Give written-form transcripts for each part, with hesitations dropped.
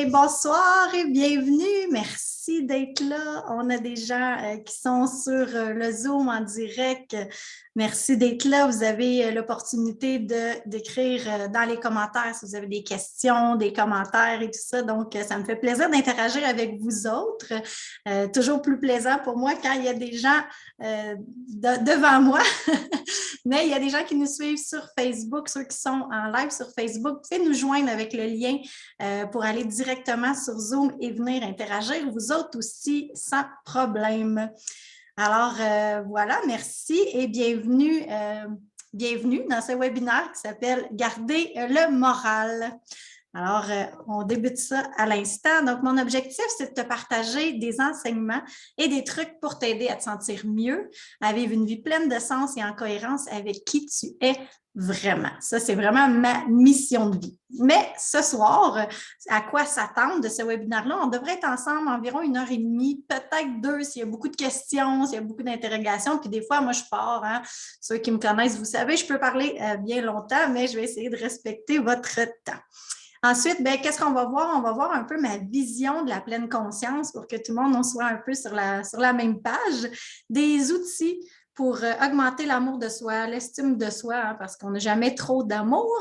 bien, bonsoir et bienvenue. Merci d'être là. On a des gens qui sont sur le Zoom en direct. Merci d'être là. Vous avez l'opportunité d'écrire dans les commentaires si vous avez des questions, des commentaires et tout ça. Donc, ça me fait plaisir d'interagir avec vous autres. Toujours plus plaisant pour moi quand il y a des gens devant moi. Mais il y a des gens qui nous suivent sur Facebook, ceux qui sont en live sur Facebook. Vous pouvez nous joindre avec le lien pour aller directement sur Zoom et venir interagir, vous autres aussi, sans problème. Alors, voilà, merci et bienvenue, bienvenue dans ce webinaire qui s'appelle « Garder le moral ». Alors, on débute ça à l'instant. Donc, mon objectif, c'est de te partager des enseignements et des trucs pour t'aider à te sentir mieux, à vivre une vie pleine de sens et en cohérence avec qui tu es vraiment. Ça, c'est vraiment ma mission de vie. Mais ce soir, à quoi s'attendre de ce webinaire-là? On devrait être ensemble environ 1h30, peut-être 2 s'il y a beaucoup de questions, s'il y a beaucoup d'interrogations. Puis des fois, moi, je pars. Hein? Ceux qui me connaissent, vous savez, je peux parler bien longtemps, mais je vais essayer de respecter votre temps. Ensuite, qu'est-ce qu'on va voir? On va voir un peu ma vision de la pleine conscience pour que tout le monde en soit un peu sur la même page. Des outils pour augmenter l'amour de soi, l'estime de soi, hein, parce qu'on n'a jamais trop d'amour.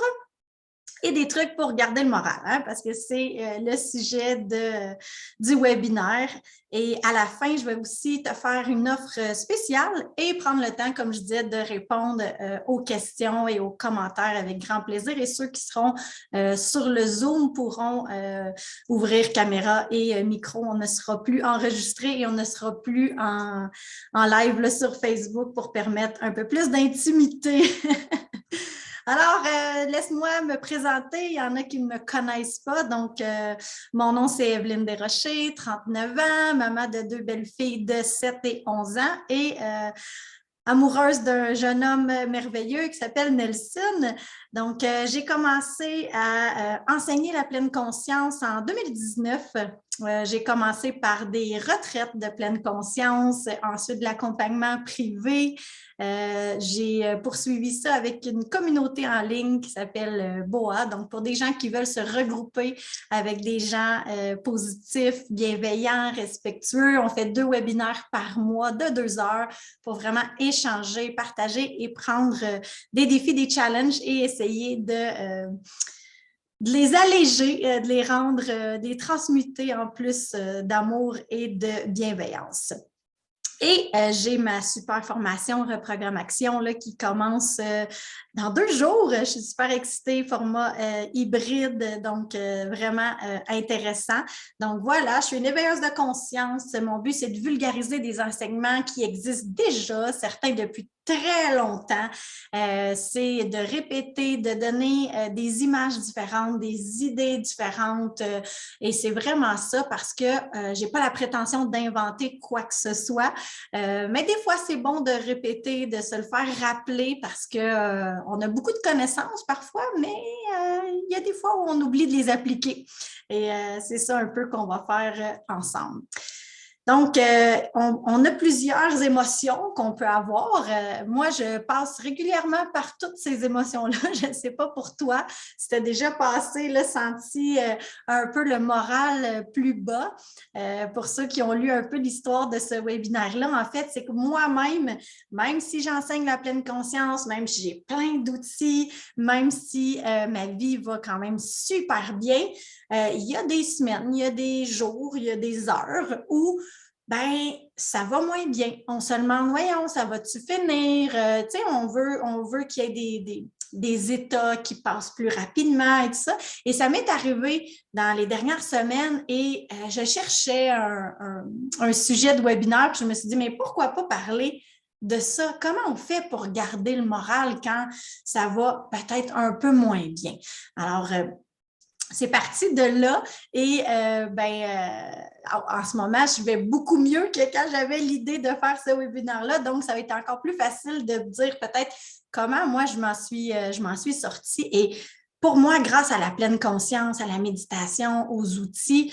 Et des trucs pour garder le moral, hein, parce que c'est le sujet du webinaire. Et à la fin, je vais aussi te faire une offre spéciale et prendre le temps, comme je disais, de répondre aux questions et aux commentaires avec grand plaisir. Et ceux qui seront sur le Zoom pourront ouvrir caméra et micro. On ne sera plus enregistré et on ne sera plus en live là, sur Facebook pour permettre un peu plus d'intimité. Alors, laisse-moi me présenter. Il y en a qui ne me connaissent pas. Donc, mon nom, c'est Evelyne Desrochers, 39 ans, maman de 2 belles filles de 7 et 11 ans et amoureuse d'un jeune homme merveilleux qui s'appelle Nelson. Donc, j'ai commencé à enseigner la pleine conscience en 2019. J'ai commencé par des retraites de pleine conscience, ensuite de l'accompagnement privé. J'ai poursuivi ça avec une communauté en ligne qui s'appelle BOA, donc pour des gens qui veulent se regrouper avec des gens positifs, bienveillants, respectueux. On fait 2 webinaires par mois de 2 heures pour vraiment échanger, partager et prendre des défis, des challenges et essayer de les alléger, de les rendre, de les transmuter en plus d'amour et de bienveillance. Et j'ai ma super formation Reprogrammation là, qui commence dans 2 jours. Je suis super excitée, format hybride, donc vraiment intéressant. Donc voilà, je suis une éveilleuse de conscience. Mon but, c'est de vulgariser des enseignements qui existent déjà, certains depuis très longtemps. C'est de répéter, de donner des images différentes, des idées différentes. Et c'est vraiment ça parce que je n'ai pas la prétention d'inventer quoi que ce soit. Mais des fois, c'est bon de répéter, de se le faire rappeler parce qu'on a beaucoup de connaissances parfois, mais il y a des fois où on oublie de les appliquer. Et c'est ça un peu qu'on va faire ensemble. Donc, on a plusieurs émotions qu'on peut avoir. Moi, je passe régulièrement par toutes ces émotions-là. Je ne sais pas pour toi si tu as déjà passé, là, senti un peu le moral plus bas. Pour ceux qui ont lu un peu l'histoire de ce webinaire-là, en fait, c'est que moi-même, même si j'enseigne la pleine conscience, même si j'ai plein d'outils, même si ma vie va quand même super bien, il y a des semaines, il y a des jours, il y a des heures où ça va moins bien. On se demande, voyons, ça va-tu finir? Tu sais, on veut qu'il y ait des états qui passent plus rapidement et tout ça. Et ça m'est arrivé dans les dernières semaines et je cherchais un sujet de webinaire, puis je me suis dit, mais pourquoi pas parler de ça? Comment on fait pour garder le moral quand ça va peut-être un peu moins bien? Alors, c'est parti de là et en ce moment, je vais beaucoup mieux que quand j'avais l'idée de faire ce webinaire-là. Donc, ça va être encore plus facile de dire peut-être comment moi, je m'en suis sortie. Et pour moi, grâce à la pleine conscience, à la méditation, aux outils,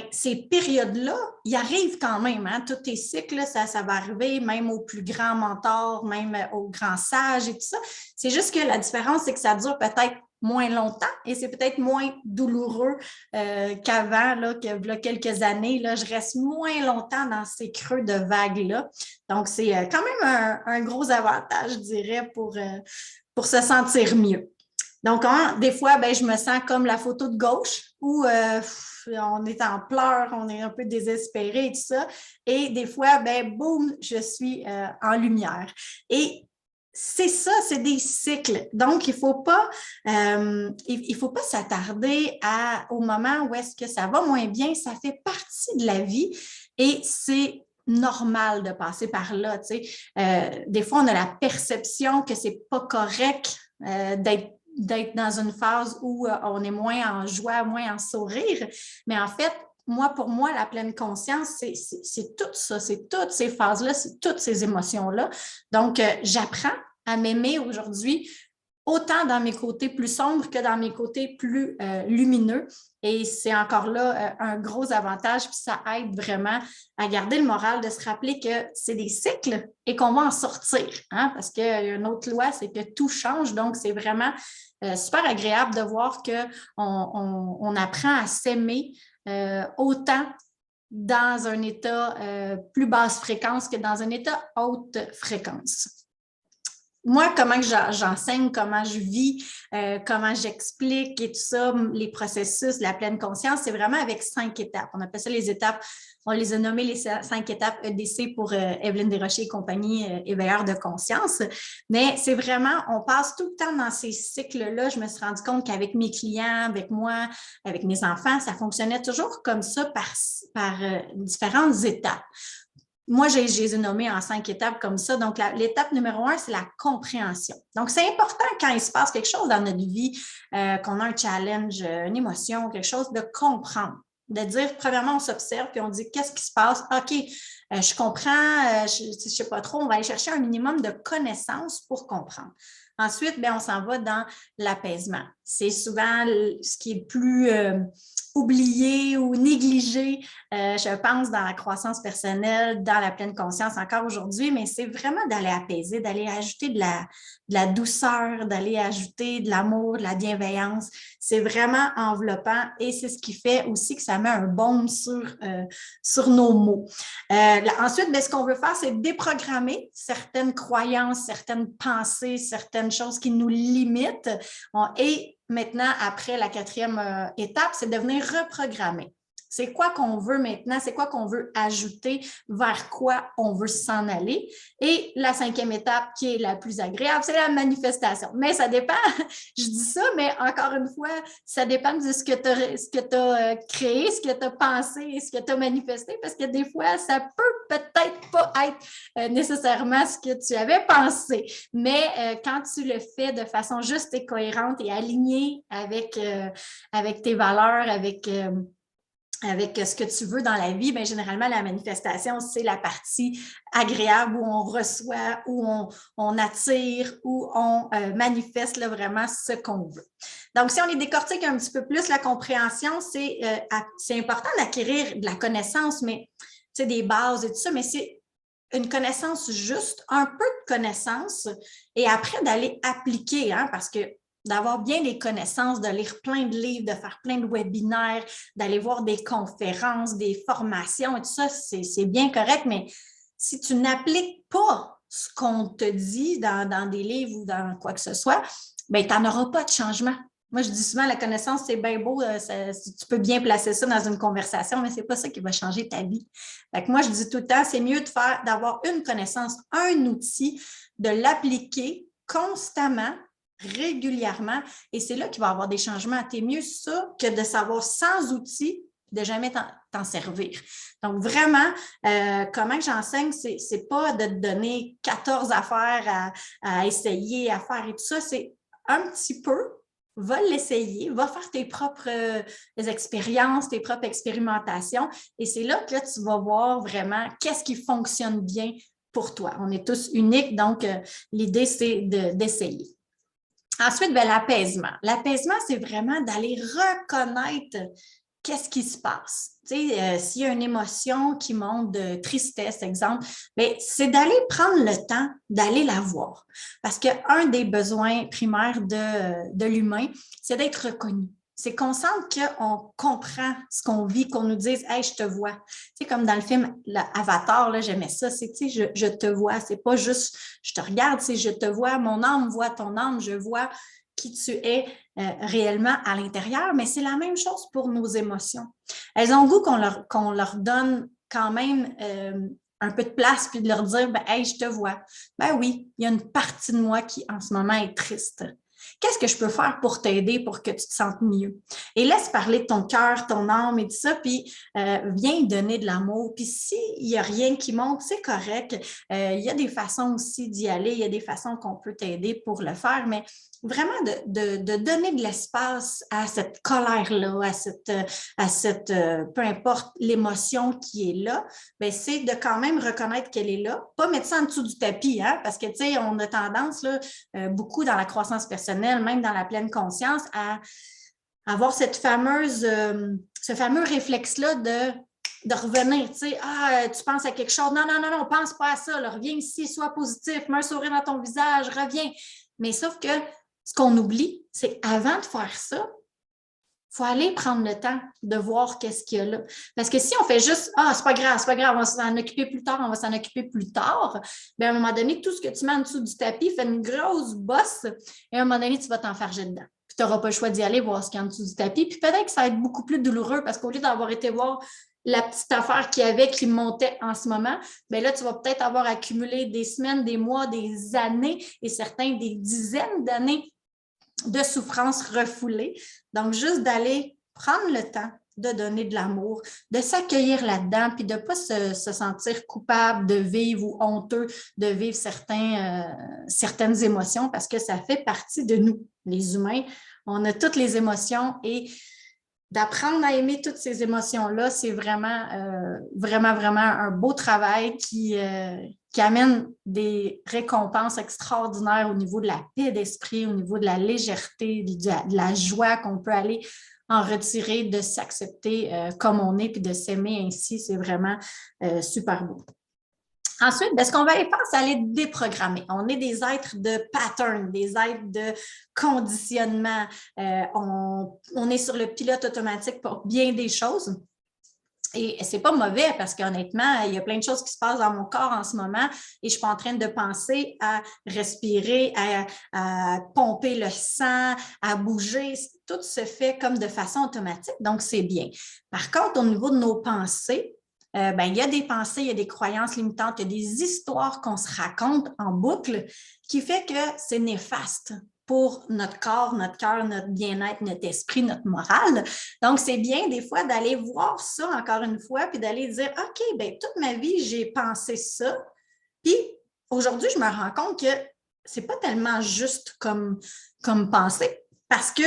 ces périodes-là, ils arrivent quand même. Hein? Tous tes cycles, ça va arriver, même aux plus grands mentors, même aux grands sages et tout ça. C'est juste que la différence, c'est que ça dure peut-être moins longtemps et c'est peut-être moins douloureux qu'avant, qu'il y a quelques années. Là, je reste moins longtemps dans ces creux de vagues-là. Donc, c'est quand même un gros avantage, je dirais, pour se sentir mieux. Donc, des fois, ben, je me sens comme la photo de gauche où on est en pleurs, on est un peu désespéré et tout ça. Et des fois, ben, boum, je suis en lumière. Et c'est ça, c'est des cycles. Donc, il faut pas s'attarder au moment où est-ce que ça va moins bien. Ça fait partie de la vie et c'est normal de passer par là. Tu sais. Des fois, on a la perception que c'est pas correct d'être dans une phase où on est moins en joie, moins en sourire. Mais en fait, pour moi, la pleine conscience, c'est tout ça, c'est toutes ces phases-là, c'est toutes ces émotions-là. Donc, j'apprends à m'aimer aujourd'hui, autant dans mes côtés plus sombres que dans mes côtés plus lumineux. Et c'est encore là un gros avantage, puis ça aide vraiment à garder le moral, de se rappeler que c'est des cycles et qu'on va en sortir. Hein? Parce qu'il y a une autre loi, c'est que tout change. Donc, c'est vraiment super agréable de voir qu'on apprend à s'aimer autant dans un état plus basse fréquence que dans un état haute fréquence. Moi, comment j'enseigne, comment je vis, comment j'explique et tout ça, les processus, la pleine conscience, c'est vraiment avec 5 étapes. On appelle ça les étapes, on les a nommées les 5 étapes EDC pour Evelyne Desrochers et compagnie, éveilleurs de conscience. Mais c'est vraiment, on passe tout le temps dans ces cycles-là. Je me suis rendu compte qu'avec mes clients, avec moi, avec mes enfants, ça fonctionnait toujours comme ça par différentes étapes. Moi, je les ai nommés en 5 étapes comme ça. Donc, l'étape numéro 1, c'est la compréhension. Donc, c'est important quand il se passe quelque chose dans notre vie, qu'on a un challenge, une émotion, quelque chose, de comprendre. De dire, premièrement, on s'observe, puis on dit, qu'est-ce qui se passe? OK, je comprends, je ne sais pas trop, on va aller chercher un minimum de connaissances pour comprendre. Ensuite, bien, on s'en va dans l'apaisement. C'est souvent ce qui est le plus oublié ou négligé, je pense, dans la croissance personnelle, dans la pleine conscience encore aujourd'hui, mais c'est vraiment d'aller apaiser, d'aller ajouter de la douceur, d'aller ajouter de l'amour, de la bienveillance. C'est vraiment enveloppant et c'est ce qui fait aussi que ça met un baume sur nos mots. Ensuite, bien, ce qu'on veut faire, c'est déprogrammer certaines croyances, certaines pensées, certaines choses qui nous limitent. Et maintenant, après la 4e étape, c'est de venir reprogrammer. C'est quoi qu'on veut maintenant? C'est quoi qu'on veut ajouter? Vers quoi on veut s'en aller? Et la 5e étape, qui est la plus agréable, c'est la manifestation. Mais ça dépend, je dis ça, mais encore une fois, ça dépend de ce que tu as créé, ce que tu as pensé et ce que tu as manifesté, parce que des fois, ça peut peut-être pas être nécessairement ce que tu avais pensé. Mais quand tu le fais de façon juste et cohérente et alignée avec tes valeurs, avec ce que tu veux dans la vie, bien, généralement, la manifestation, c'est la partie agréable où on reçoit, où on attire, où on manifeste là, vraiment ce qu'on veut. Donc, si on les décortique un petit peu plus, la compréhension, c'est important d'acquérir de la connaissance, mais des bases et tout ça, mais c'est une connaissance juste, un peu de connaissance, et après d'aller appliquer, hein, parce que d'avoir bien les connaissances, de lire plein de livres, de faire plein de webinaires, d'aller voir des conférences, des formations et tout ça, c'est bien correct, mais si tu n'appliques pas ce qu'on te dit dans des livres ou dans quoi que ce soit, bien, tu n'en auras pas de changement. Moi, je dis souvent, la connaissance, c'est bien beau, tu peux bien placer ça dans une conversation, mais ce n'est pas ça qui va changer ta vie. Fait que moi, je dis tout le temps, c'est mieux d'avoir une connaissance, un outil, de l'appliquer constamment, régulièrement, et c'est là qu'il va y avoir des changements. C'est mieux ça que de savoir sans outils, de jamais t'en servir. Donc, vraiment, comment j'enseigne, c'est pas de te donner 14 affaires à essayer, à faire et tout ça, c'est un petit peu, va l'essayer, va faire tes propres expériences, tes propres expérimentations, et c'est là que tu vas voir vraiment qu'est-ce qui fonctionne bien pour toi. On est tous uniques, donc l'idée, c'est d'essayer. Ensuite, bien, l'apaisement. L'apaisement, c'est vraiment d'aller reconnaître qu'est-ce qui se passe? S'il y a une émotion qui monte de tristesse, exemple, bien, c'est d'aller prendre le temps d'aller la voir. Parce qu'un des besoins primaires de l'humain, c'est d'être reconnu. C'est qu'on sente qu'on comprend ce qu'on vit, qu'on nous dise « Hey, je te vois ». Tu sais, comme dans le film Avatar, là, j'aimais ça, c'est « je te vois ». C'est pas juste « je te regarde », c'est « je te vois ». Mon âme voit ton âme, je vois qui tu es réellement à l'intérieur, mais c'est la même chose pour nos émotions. Elles ont le goût qu'on leur donne quand même un peu de place, puis de leur dire « Hey, je te vois ». Ben oui, il y a une partie de moi qui, en ce moment, est triste. Qu'est-ce que je peux faire pour t'aider pour que tu te sentes mieux? Et laisse parler de ton cœur, ton âme et tout ça, puis viens donner de l'amour. Puis s'il n'y a rien qui monte, c'est correct. Il y a des façons aussi d'y aller, il y a des façons qu'on peut t'aider pour le faire, mais vraiment de donner de l'espace à cette colère-là, à cette peu importe l'émotion qui est là, bien, c'est de quand même reconnaître qu'elle est là, pas mettre ça en dessous du tapis, hein, parce que, tu sais, on a tendance, là, beaucoup dans la croissance personnelle, même dans la pleine conscience, à avoir ce fameux réflexe-là de revenir, tu sais, tu penses à quelque chose, non, pense pas à ça, là, reviens ici, sois positif, mets un sourire dans ton visage, reviens. Mais sauf que ce qu'on oublie, c'est qu'avant de faire ça, il faut aller prendre le temps de voir qu'est-ce qu'il y a là. Parce que si on fait juste « Ah, c'est pas grave, on va s'en occuper plus tard », bien, à un moment donné, tout ce que tu mets en dessous du tapis fait une grosse bosse et à un moment donné, tu vas t'enfarger dedans. Puis tu n'auras pas le choix d'y aller voir ce qu'il y a en dessous du tapis. Puis peut-être que ça va être beaucoup plus douloureux parce qu'au lieu d'avoir été voir la petite affaire qu'il y avait qui montait en ce moment, bien là, tu vas peut-être avoir accumulé des semaines, des mois, des années et certains des dizaines d'années de souffrance refoulée. Donc, juste d'aller prendre le temps de donner de l'amour, de s'accueillir là-dedans, puis de ne pas se sentir coupable de vivre ou honteux de vivre certaines émotions parce que ça fait partie de nous, les humains. On a toutes les émotions et d'apprendre à aimer toutes ces émotions-là, c'est vraiment, vraiment un beau travail qui amène des récompenses extraordinaires au niveau de la paix d'esprit, au niveau de la légèreté, de la joie qu'on peut aller en retirer, de s'accepter comme on est, puis de s'aimer ainsi. C'est vraiment super beau. Ensuite, ce qu'on va aller faire, c'est aller déprogrammer. On est des êtres de pattern, des êtres de conditionnement. On est sur le pilote automatique pour bien des choses. Et c'est pas mauvais parce qu'honnêtement, il y a plein de choses qui se passent dans mon corps en ce moment et je suis pas en train de penser à respirer, à pomper le sang, à bouger. Tout se fait comme de façon automatique, donc c'est bien. Par contre, au niveau de nos pensées, il y a des pensées, il y a des croyances limitantes, il y a des histoires qu'on se raconte en boucle qui fait que c'est néfaste pour notre corps, notre cœur, notre bien-être, notre esprit, notre morale. Donc, c'est bien des fois d'aller voir ça encore une fois puis d'aller dire « OK, bien, toute ma vie, j'ai pensé ça. Puis aujourd'hui, je me rends compte que c'est pas tellement juste comme pensée. » Parce que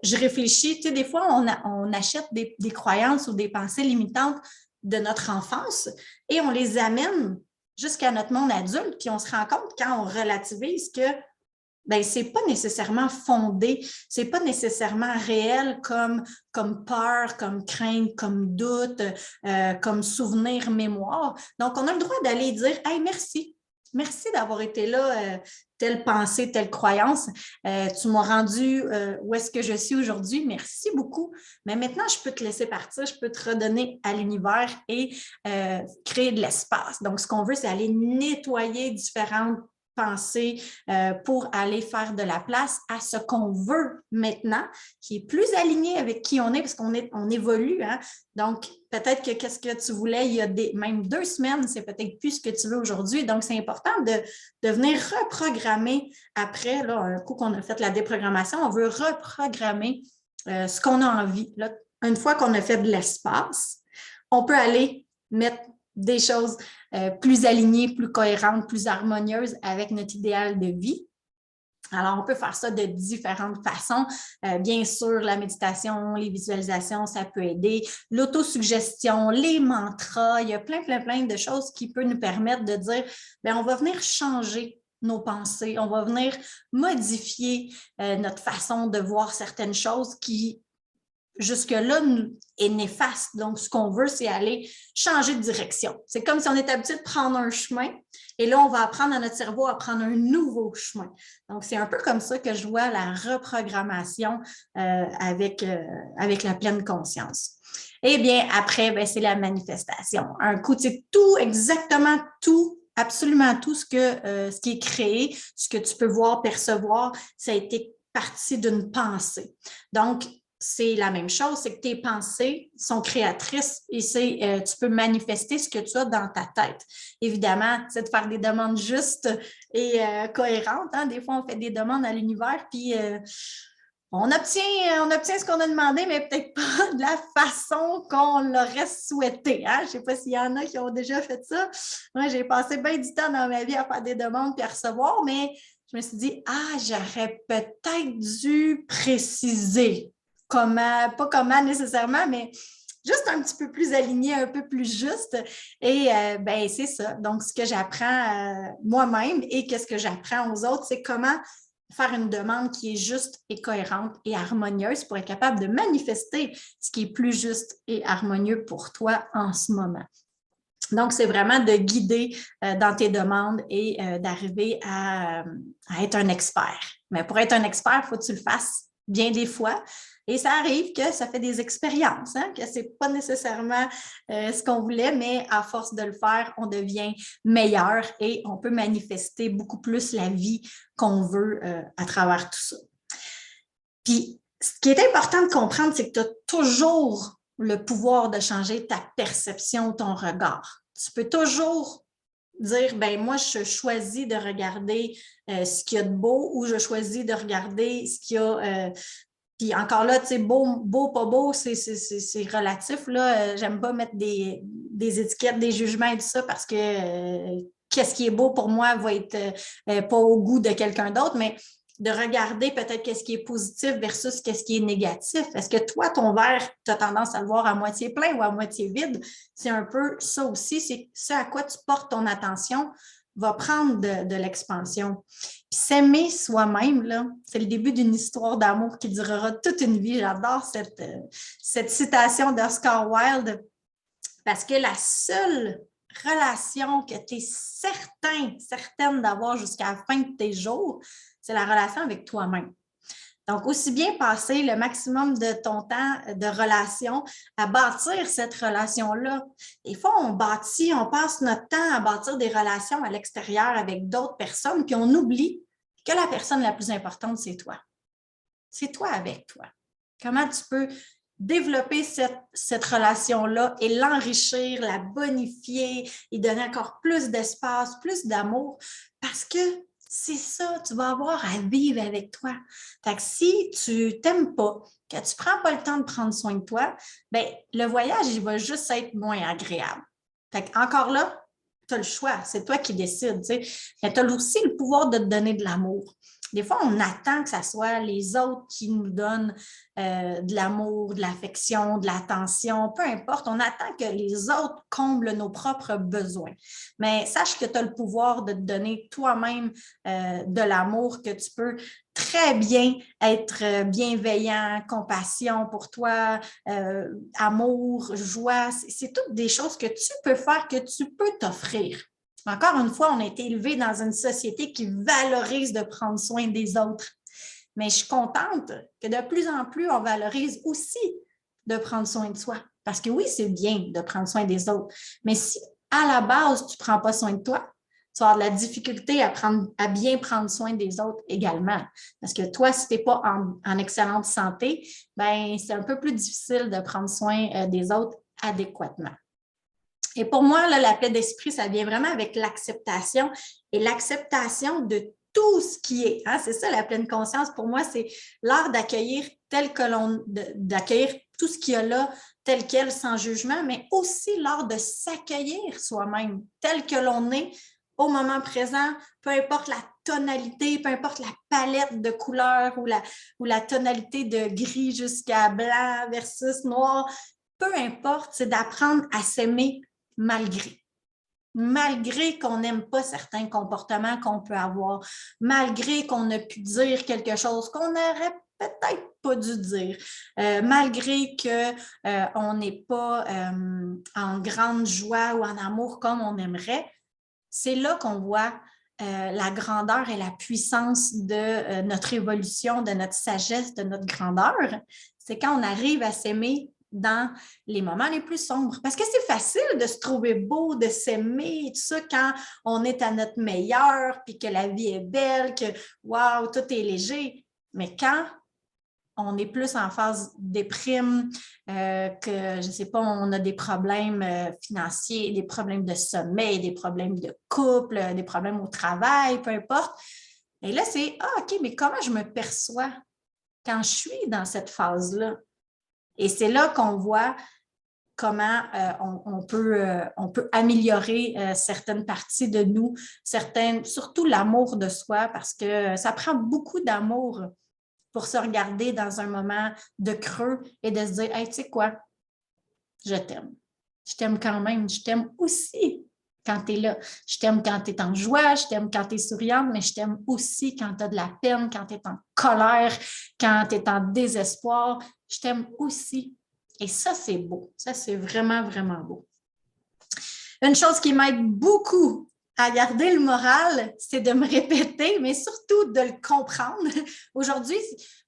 je réfléchis, tu sais, des fois, on achète des croyances ou des pensées limitantes de notre enfance et on les amène jusqu'à notre monde adulte, puis on se rend compte quand on relativise que ben, ce n'est pas nécessairement fondé, ce n'est pas nécessairement réel comme peur, comme crainte, comme doute, comme souvenir, mémoire. Donc, on a le droit d'aller dire « Hey, merci. Merci d'avoir été là, telle pensée, telle croyance. Tu m'as rendu où est-ce que je suis aujourd'hui. Merci beaucoup. Mais maintenant, je peux te laisser partir, je peux te redonner à l'univers et créer de l'espace. » Donc, ce qu'on veut, c'est aller nettoyer différentes pensées pour aller faire de la place à ce qu'on veut maintenant, qui est plus aligné avec qui on est, parce qu'on évolue. Hein? Donc, peut-être que qu'est-ce que tu voulais il y a même 2 semaines, c'est peut-être plus ce que tu veux aujourd'hui. Donc, c'est important de venir reprogrammer après, là, un coup qu'on a fait la déprogrammation, on veut reprogrammer ce qu'on a envie. Là, une fois qu'on a fait de l'espace, on peut aller mettre des choses plus alignées, plus cohérentes, plus harmonieuses avec notre idéal de vie. Alors, on peut faire ça de différentes façons. Bien sûr, la méditation, les visualisations, ça peut aider. L'autosuggestion, les mantras, il y a plein de choses qui peuvent nous permettre de dire, bien, on va venir changer nos pensées, on va venir modifier notre façon de voir certaines choses qui jusque-là est néfaste. Donc, ce qu'on veut, c'est aller changer de direction. C'est comme si on est habitué de prendre un chemin et là, on va apprendre à notre cerveau à prendre un nouveau chemin. Donc, c'est un peu comme ça que je vois la reprogrammation avec la pleine conscience. Eh bien, après, ben, c'est la manifestation. Un coup, c'est tout, exactement tout, absolument tout ce qui est créé, ce que tu peux voir, percevoir, ça a été parti d'une pensée. Donc, c'est la même chose, c'est que tes pensées sont créatrices et tu peux manifester ce que tu as dans ta tête. Évidemment, c'est de faire des demandes justes et cohérentes. Hein? Des fois, on fait des demandes à l'univers, puis on obtient ce qu'on a demandé, mais peut-être pas de la façon qu'on l'aurait souhaité. Hein? Je ne sais pas s'il y en a qui ont déjà fait ça. Moi, j'ai passé bien du temps dans ma vie à faire des demandes et à recevoir, mais je me suis dit, j'aurais peut-être dû préciser comment, pas comment nécessairement, mais juste un petit peu plus aligné, un peu plus juste. Et ben c'est ça. Donc, ce que j'apprends moi-même et qu'est-ce que j'apprends aux autres, c'est comment faire une demande qui est juste et cohérente et harmonieuse pour être capable de manifester ce qui est plus juste et harmonieux pour toi en ce moment. Donc, c'est vraiment de guider dans tes demandes et d'arriver à être un expert. Mais pour être un expert, il faut que tu le fasses bien des fois. Et ça arrive que ça fait des expériences, hein, que ce n'est pas nécessairement ce qu'on voulait, mais à force de le faire, on devient meilleur et on peut manifester beaucoup plus la vie qu'on veut à travers tout ça. Puis, ce qui est important de comprendre, c'est que tu as toujours le pouvoir de changer ta perception, ton regard. Tu peux toujours dire, ben moi, je choisis de regarder ce qu'il y a de beau ou je choisis de regarder ce qu'il y a... puis encore là, tu sais, beau, pas beau, c'est relatif. J'aime pas mettre des étiquettes, des jugements et tout ça parce que qu'est-ce qui est beau pour moi va être pas au goût de quelqu'un d'autre, mais de regarder peut-être qu'est-ce qui est positif versus qu'est-ce qui est négatif. Est-ce que toi, ton verre, tu as tendance à le voir à moitié plein ou à moitié vide? C'est un peu ça aussi, c'est ce à quoi tu portes ton attention va prendre de l'expansion. Puis s'aimer soi-même, là, c'est le début d'une histoire d'amour qui durera toute une vie. J'adore cette citation d'Oscar Wilde parce que la seule relation que tu es certaine d'avoir jusqu'à la fin de tes jours, c'est la relation avec toi-même. Donc, aussi bien passer le maximum de ton temps de relation à bâtir cette relation-là. Des fois, on passe notre temps à bâtir des relations à l'extérieur avec d'autres personnes, puis on oublie que la personne la plus importante, c'est toi. C'est toi avec toi. Comment tu peux développer cette relation-là et l'enrichir, la bonifier et donner encore plus d'espace, plus d'amour, parce que c'est ça, tu vas avoir à vivre avec toi. Fait que si tu t'aimes pas, que tu prends pas le temps de prendre soin de toi, bien, le voyage, il va juste être moins agréable. Fait que encore là, tu as le choix, c'est toi qui décides, tu sais. Mais tu as aussi le pouvoir de te donner de l'amour. Des fois, on attend que ce soit les autres qui nous donnent de l'amour, de l'affection, de l'attention, peu importe. On attend que les autres comblent nos propres besoins. Mais sache que tu as le pouvoir de te donner toi-même de l'amour, que tu peux très bien être bienveillant, compassion pour toi, amour, joie. C'est toutes des choses que tu peux faire, que tu peux t'offrir. Encore une fois, on a été élevé dans une société qui valorise de prendre soin des autres. Mais je suis contente que de plus en plus, on valorise aussi de prendre soin de soi. Parce que oui, c'est bien de prendre soin des autres. Mais si à la base, tu ne prends pas soin de toi, tu vas avoir de la difficulté à bien prendre soin des autres également. Parce que toi, si tu n'es pas en excellente santé, ben, c'est un peu plus difficile de prendre soin des autres adéquatement. Et pour moi, là, la paix d'esprit, ça vient vraiment avec l'acceptation et l'acceptation de tout ce qui est. Hein? C'est ça, la pleine conscience. Pour moi, c'est l'art d'accueillir d'accueillir tout ce qu'il y a là, tel quel, sans jugement, mais aussi l'art de s'accueillir soi-même, tel que l'on est au moment présent, peu importe la tonalité, peu importe la palette de couleurs ou la tonalité de gris jusqu'à blanc versus noir, peu importe, c'est d'apprendre à s'aimer malgré qu'on n'aime pas certains comportements qu'on peut avoir, malgré qu'on a pu dire quelque chose qu'on n'aurait peut-être pas dû dire, malgré qu'on n'est pas en grande joie ou en amour comme on aimerait, c'est là qu'on voit la grandeur et la puissance de notre évolution, de notre sagesse, de notre grandeur. C'est quand on arrive à s'aimer dans les moments les plus sombres. Parce que c'est facile de se trouver beau, de s'aimer, tout ça, quand on est à notre meilleur, puis que la vie est belle, que wow, tout est léger. Mais quand on est plus en phase déprime, que, je ne sais pas, on a des problèmes financiers, des problèmes de sommeil, des problèmes de couple, des problèmes au travail, peu importe. Et là, c'est, OK, mais comment je me perçois quand je suis dans cette phase-là? Et c'est là qu'on voit comment on peut améliorer certaines parties de nous, surtout l'amour de soi, parce que ça prend beaucoup d'amour pour se regarder dans un moment de creux et de se dire, hey, tu sais quoi, je t'aime. Je t'aime quand même. Je t'aime aussi quand tu es là. Je t'aime quand tu es en joie, je t'aime quand tu es souriante, mais je t'aime aussi quand tu as de la peine, quand tu es en colère, quand tu es en désespoir. Je t'aime aussi. Et ça, c'est beau. Ça, c'est vraiment, vraiment beau. Une chose qui m'aide beaucoup à garder le moral, c'est de me répéter, mais surtout de le comprendre. Aujourd'hui,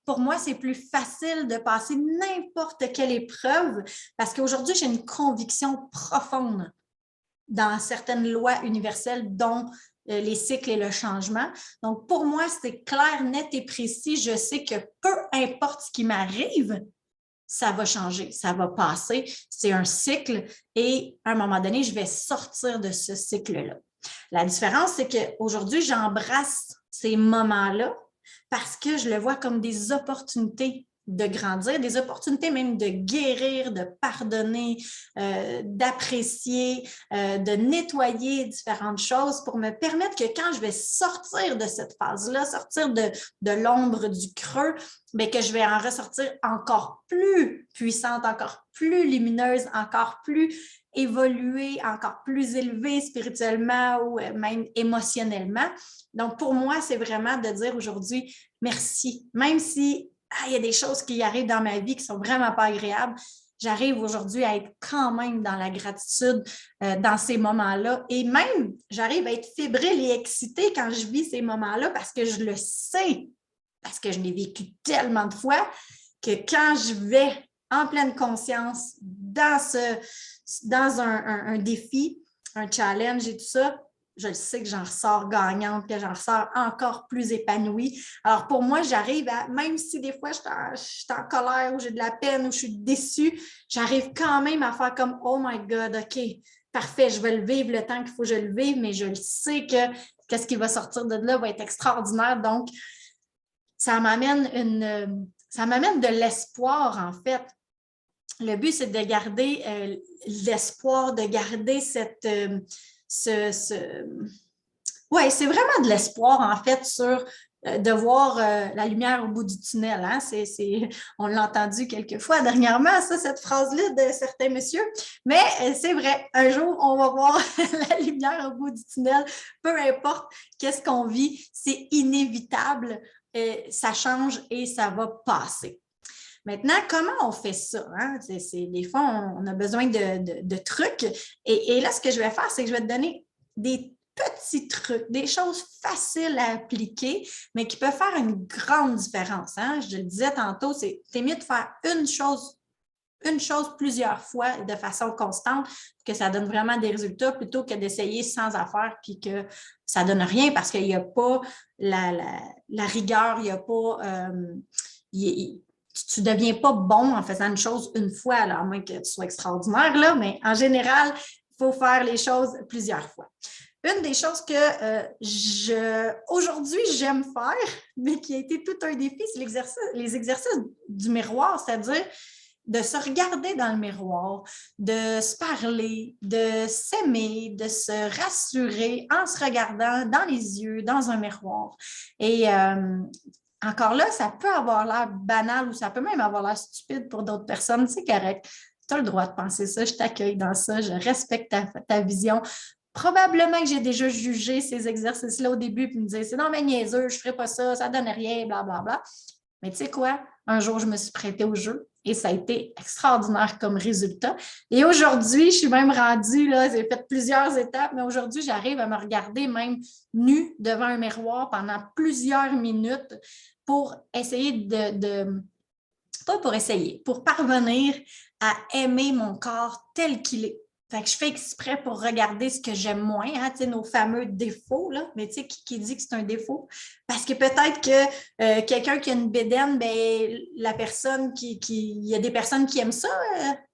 pour moi, c'est plus facile de passer n'importe quelle épreuve parce qu'aujourd'hui, j'ai une conviction profonde dans certaines lois universelles, dont les cycles et le changement. Donc, pour moi, c'est clair, net et précis. Je sais que peu importe ce qui m'arrive, ça va changer, ça va passer. C'est un cycle et à un moment donné, je vais sortir de ce cycle-là. La différence, c'est qu'aujourd'hui, j'embrasse ces moments-là parce que je le vois comme des opportunités de grandir, des opportunités même de guérir, de pardonner, d'apprécier, de nettoyer différentes choses pour me permettre que quand je vais sortir de cette phase-là, sortir de l'ombre du creux, bien que je vais en ressortir encore plus puissante, encore plus lumineuse, encore plus évoluer, encore plus élevé spirituellement ou même émotionnellement. Donc, pour moi, c'est vraiment de dire aujourd'hui merci. Même si il y a des choses qui arrivent dans ma vie qui sont vraiment pas agréables, j'arrive aujourd'hui à être quand même dans la gratitude dans ces moments-là. Et même, j'arrive à être fébrile et excitée quand je vis ces moments-là parce que je le sais, parce que je l'ai vécu tellement de fois que quand je vais en pleine conscience dans un défi, un challenge et tout ça, je le sais que j'en ressors gagnante, que j'en ressors encore plus épanouie. Alors pour moi, j'arrive à, même si des fois je suis en colère ou j'ai de la peine ou je suis déçue, j'arrive quand même à faire comme « Oh my God, OK, parfait, je vais le vivre le temps qu'il faut que je le vive, mais je le sais que qu'est-ce qui va sortir de là va être extraordinaire. » Donc, ça m'amène de l'espoir, en fait. Le but, c'est de garder l'espoir, de garder ouais, c'est vraiment de l'espoir, en fait, sur de voir la lumière au bout du tunnel. Hein? On l'a entendu quelques fois dernièrement, ça, cette phrase-là de certains messieurs. Mais c'est vrai, un jour, on va voir la lumière au bout du tunnel. Peu importe qu'est-ce qu'on vit, c'est inévitable. Ça change et ça va passer. Maintenant, comment on fait ça? Hein? Des fois, on a besoin de trucs. Et là, ce que je vais faire, c'est que je vais te donner des petits trucs, des choses faciles à appliquer, mais qui peuvent faire une grande différence. Hein? Je le disais tantôt, c'est mieux de faire une chose plusieurs fois de façon constante, que ça donne vraiment des résultats plutôt que d'essayer sans affaire puis que ça ne donne rien parce qu'il n'y a pas la rigueur, il n'y a pas... tu ne deviens pas bon en faisant une chose une fois, alors à moins que tu sois extraordinaire, là, mais en général, il faut faire les choses plusieurs fois. Une des choses que aujourd'hui j'aime faire, mais qui a été tout un défi, c'est les exercices du miroir, c'est-à-dire de se regarder dans le miroir, de se parler, de s'aimer, de se rassurer en se regardant dans les yeux, dans un miroir. Et encore là, ça peut avoir l'air banal ou ça peut même avoir l'air stupide pour d'autres personnes. C'est correct. Tu as le droit de penser ça. Je t'accueille dans ça. Je respecte ta vision. Probablement que j'ai déjà jugé ces exercices-là au début et me disais, c'est non, mais niaiseux, je ne ferai pas ça, ça ne donne rien, blablabla. Mais tu sais quoi? Un jour, je me suis prêtée au jeu et ça a été extraordinaire comme résultat. Et aujourd'hui, je suis même rendue, là, j'ai fait plusieurs étapes, mais aujourd'hui, j'arrive à me regarder même nue devant un miroir pendant plusieurs minutes pour essayer pas pour essayer, pour parvenir à aimer mon corps tel qu'il est. Fait que je fais exprès pour regarder ce que j'aime moins, hein, nos fameux défauts, là. Mais qui dit que c'est un défaut? Parce que peut-être que quelqu'un qui a une bédaine, ben, la personne il y a des personnes qui aiment ça,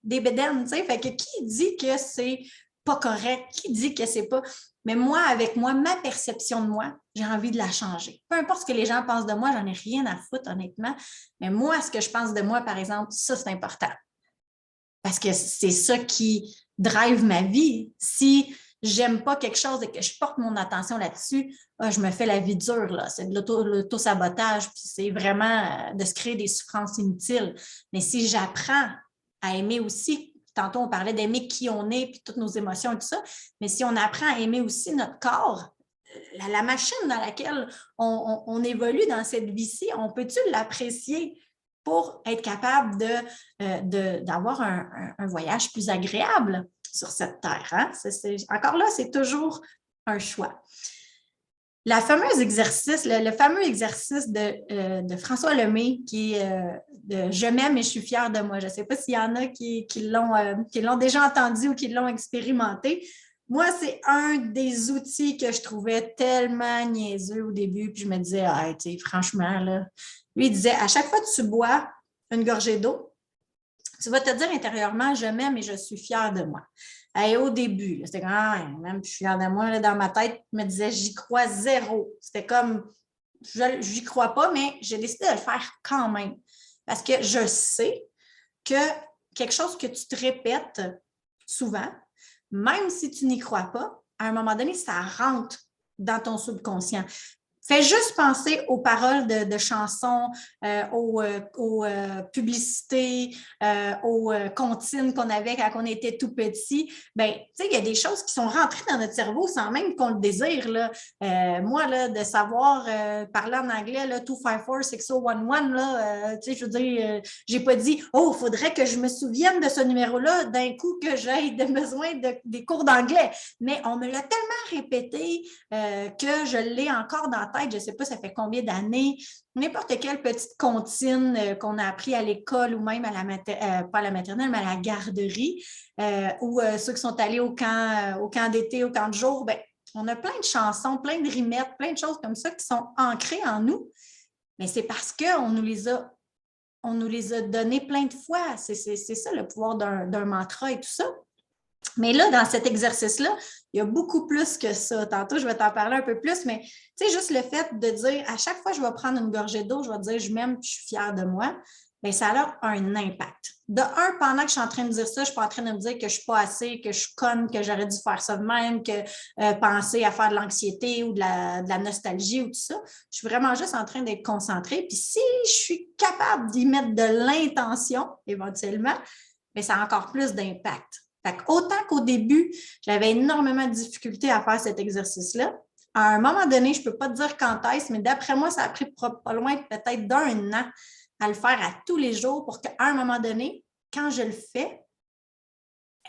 des bédaines, fait que qui dit que c'est pas correct? Qui dit que c'est pas... Mais moi, avec moi, ma perception de moi, j'ai envie de la changer. Peu importe ce que les gens pensent de moi, j'en ai rien à foutre, honnêtement. Mais moi, ce que je pense de moi, par exemple, ça, c'est important. Parce que c'est ça qui drive ma vie. Si j'aime pas quelque chose et que je porte mon attention là-dessus, je me fais la vie dure, là. C'est de l'auto-sabotage, puis c'est vraiment de se créer des souffrances inutiles. Mais si j'apprends à aimer aussi, tantôt on parlait d'aimer qui on est, puis toutes nos émotions et tout ça, mais si on apprend à aimer aussi notre corps, la machine dans laquelle on évolue dans cette vie-ci, on peut-tu l'apprécier pour être capable d'avoir un voyage plus agréable sur cette terre? Hein? Encore là, c'est toujours un choix. Le fameux exercice de François Lemay qui est de « Je m'aime et je suis fière de moi ». Je ne sais pas s'il y en a qui l'ont déjà entendu ou qui l'ont expérimenté. Moi, c'est un des outils que je trouvais tellement niaiseux au début, puis je me disais, ah, tu sais, franchement, là. Lui, il disait, à chaque fois que tu bois une gorgée d'eau, tu vas te dire intérieurement, je m'aime et je suis fière de moi. Et au début, c'était comme, ah, même, je suis fière de moi, là, dans ma tête, je me disais, j'y crois zéro. C'était comme, j'y crois pas, mais j'ai décidé de le faire quand même. Parce que je sais que quelque chose que tu te répètes souvent, même si tu n'y crois pas, à un moment donné, ça rentre dans ton subconscient. Fais juste penser aux paroles de chansons, aux publicités, aux comptines qu'on avait quand on était tout petit. Ben, tu sais, il y a des choses qui sont rentrées dans notre cerveau sans même qu'on le désire. Là. Moi, là, de savoir parler en anglais, là, 254-6011, là, tu sais, je veux dire, j'ai pas dit, oh, il faudrait que je me souvienne de ce numéro-là d'un coup que j'aie besoin des cours d'anglais. Mais on me l'a tellement répété que je l'ai encore dans la tête. Je ne sais pas, ça fait combien d'années. N'importe quelle petite comptine qu'on a appris à l'école ou même pas à la maternelle, mais à la garderie, ou ceux qui sont allés au camp d'été, au camp de jour, ben, on a plein de chansons, plein de rimettes, plein de choses comme ça qui sont ancrées en nous. Mais c'est parce qu'on nous les a données plein de fois. C'est ça le pouvoir d'un mantra et tout ça. Mais là, dans cet exercice-là, il y a beaucoup plus que ça. Tantôt, je vais t'en parler un peu plus, mais tu sais, juste le fait de dire, à chaque fois que je vais prendre une gorgée d'eau, je vais dire, je m'aime, je suis fière de moi, bien, ça a un impact. De un, pendant que je suis en train de dire ça, je ne suis pas en train de me dire que je ne suis pas assez, que je suis conne, que j'aurais dû faire ça de même, que penser à faire de l'anxiété ou de la nostalgie ou tout ça. Je suis vraiment juste en train d'être concentrée. Puis si je suis capable d'y mettre de l'intention, éventuellement, bien, ça a encore plus d'impact. Autant qu'au début, j'avais énormément de difficultés à faire cet exercice-là. À un moment donné, je ne peux pas te dire quand est-ce, mais d'après moi, ça a pris pas loin peut-être d'un an à le faire à tous les jours pour qu'à un moment donné, quand je le fais,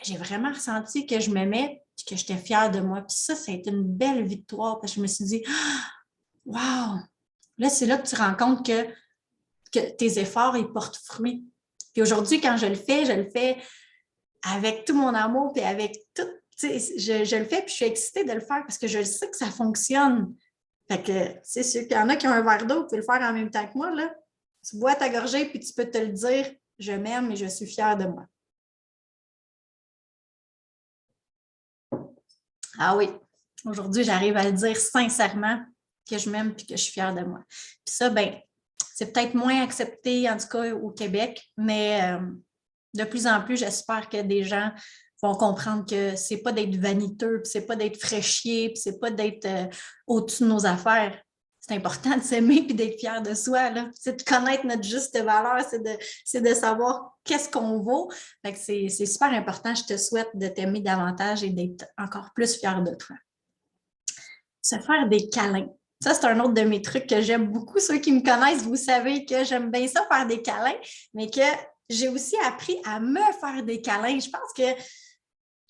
j'ai vraiment ressenti que je m'aimais et que j'étais fière de moi. Puis ça a été une belle victoire parce que je me suis dit, wow! Là, c'est là que tu rends compte que tes efforts, ils portent fruit. Puis aujourd'hui, quand je le fais avec tout mon amour et avec tout, je le fais puis je suis excitée de le faire parce que je sais que ça fonctionne. Fait que, c'est sûr qu'il y en a qui ont un verre d'eau, tu peux le faire en même temps que moi, là. Tu bois ta gorgée puis tu peux te le dire, je m'aime et je suis fière de moi. Ah oui, aujourd'hui, j'arrive à le dire sincèrement que je m'aime et que je suis fière de moi. Puis ça, ben, c'est peut-être moins accepté, en tout cas au Québec, mais de plus en plus, j'espère que des gens vont comprendre que c'est pas d'être vaniteux, puis c'est pas d'être fraîchier, puis c'est pas d'être au-dessus de nos affaires. C'est important de s'aimer et d'être fier de soi. C'est de connaître notre juste valeur, c'est de savoir qu'est-ce qu'on vaut. C'est super important. Je te souhaite de t'aimer davantage et d'être encore plus fier de toi. Se faire des câlins. Ça, c'est un autre de mes trucs que j'aime beaucoup. Ceux qui me connaissent, vous savez que j'aime bien ça faire des câlins, mais que j'ai aussi appris à me faire des câlins. Je pense que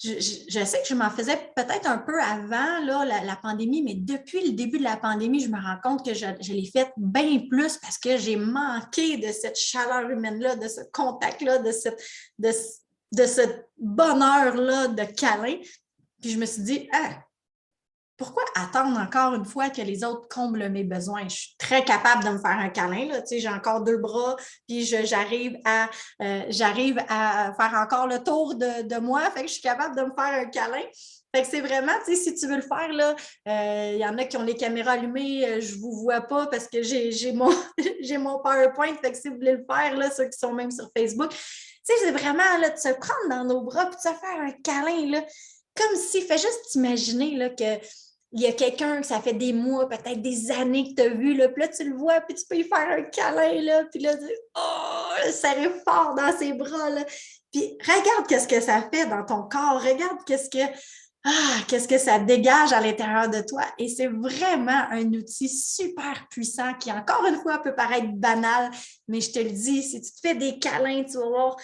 je sais que je m'en faisais peut-être un peu avant là, la pandémie, mais depuis le début de la pandémie, je me rends compte que je l'ai fait bien plus parce que j'ai manqué de cette chaleur humaine-là, de ce contact-là, de, de ce bonheur-là de câlin. Puis je me suis dit, ah, pourquoi attendre encore une fois que les autres comblent mes besoins? Je suis très capable de me faire un câlin. Là. Tu sais, j'ai encore 2 bras, puis j'arrive à faire encore le tour de moi. Fait que je suis capable de me faire un câlin. Fait que c'est vraiment, tu sais, si tu veux le faire, là, y en a qui ont les caméras allumées, je ne vous vois pas parce que j'ai mon, j'ai mon PowerPoint. Fait que si vous voulez le faire, là, ceux qui sont même sur Facebook, tu sais, c'est vraiment là, de se prendre dans nos bras et de se faire un câlin, là, comme si, fais juste t'imaginer là, que il y a quelqu'un que ça fait des mois, peut-être des années que tu as vu, là, puis là, tu le vois, puis tu peux lui faire un câlin, là, puis là, oh, ça serrer fort dans ses bras, là. Puis regarde qu'est-ce que ça fait dans ton corps, regarde qu'est-ce que ça dégage à l'intérieur de toi. Et c'est vraiment un outil super puissant qui, encore une fois, peut paraître banal, mais je te le dis, si tu te fais des câlins, tu vas voir,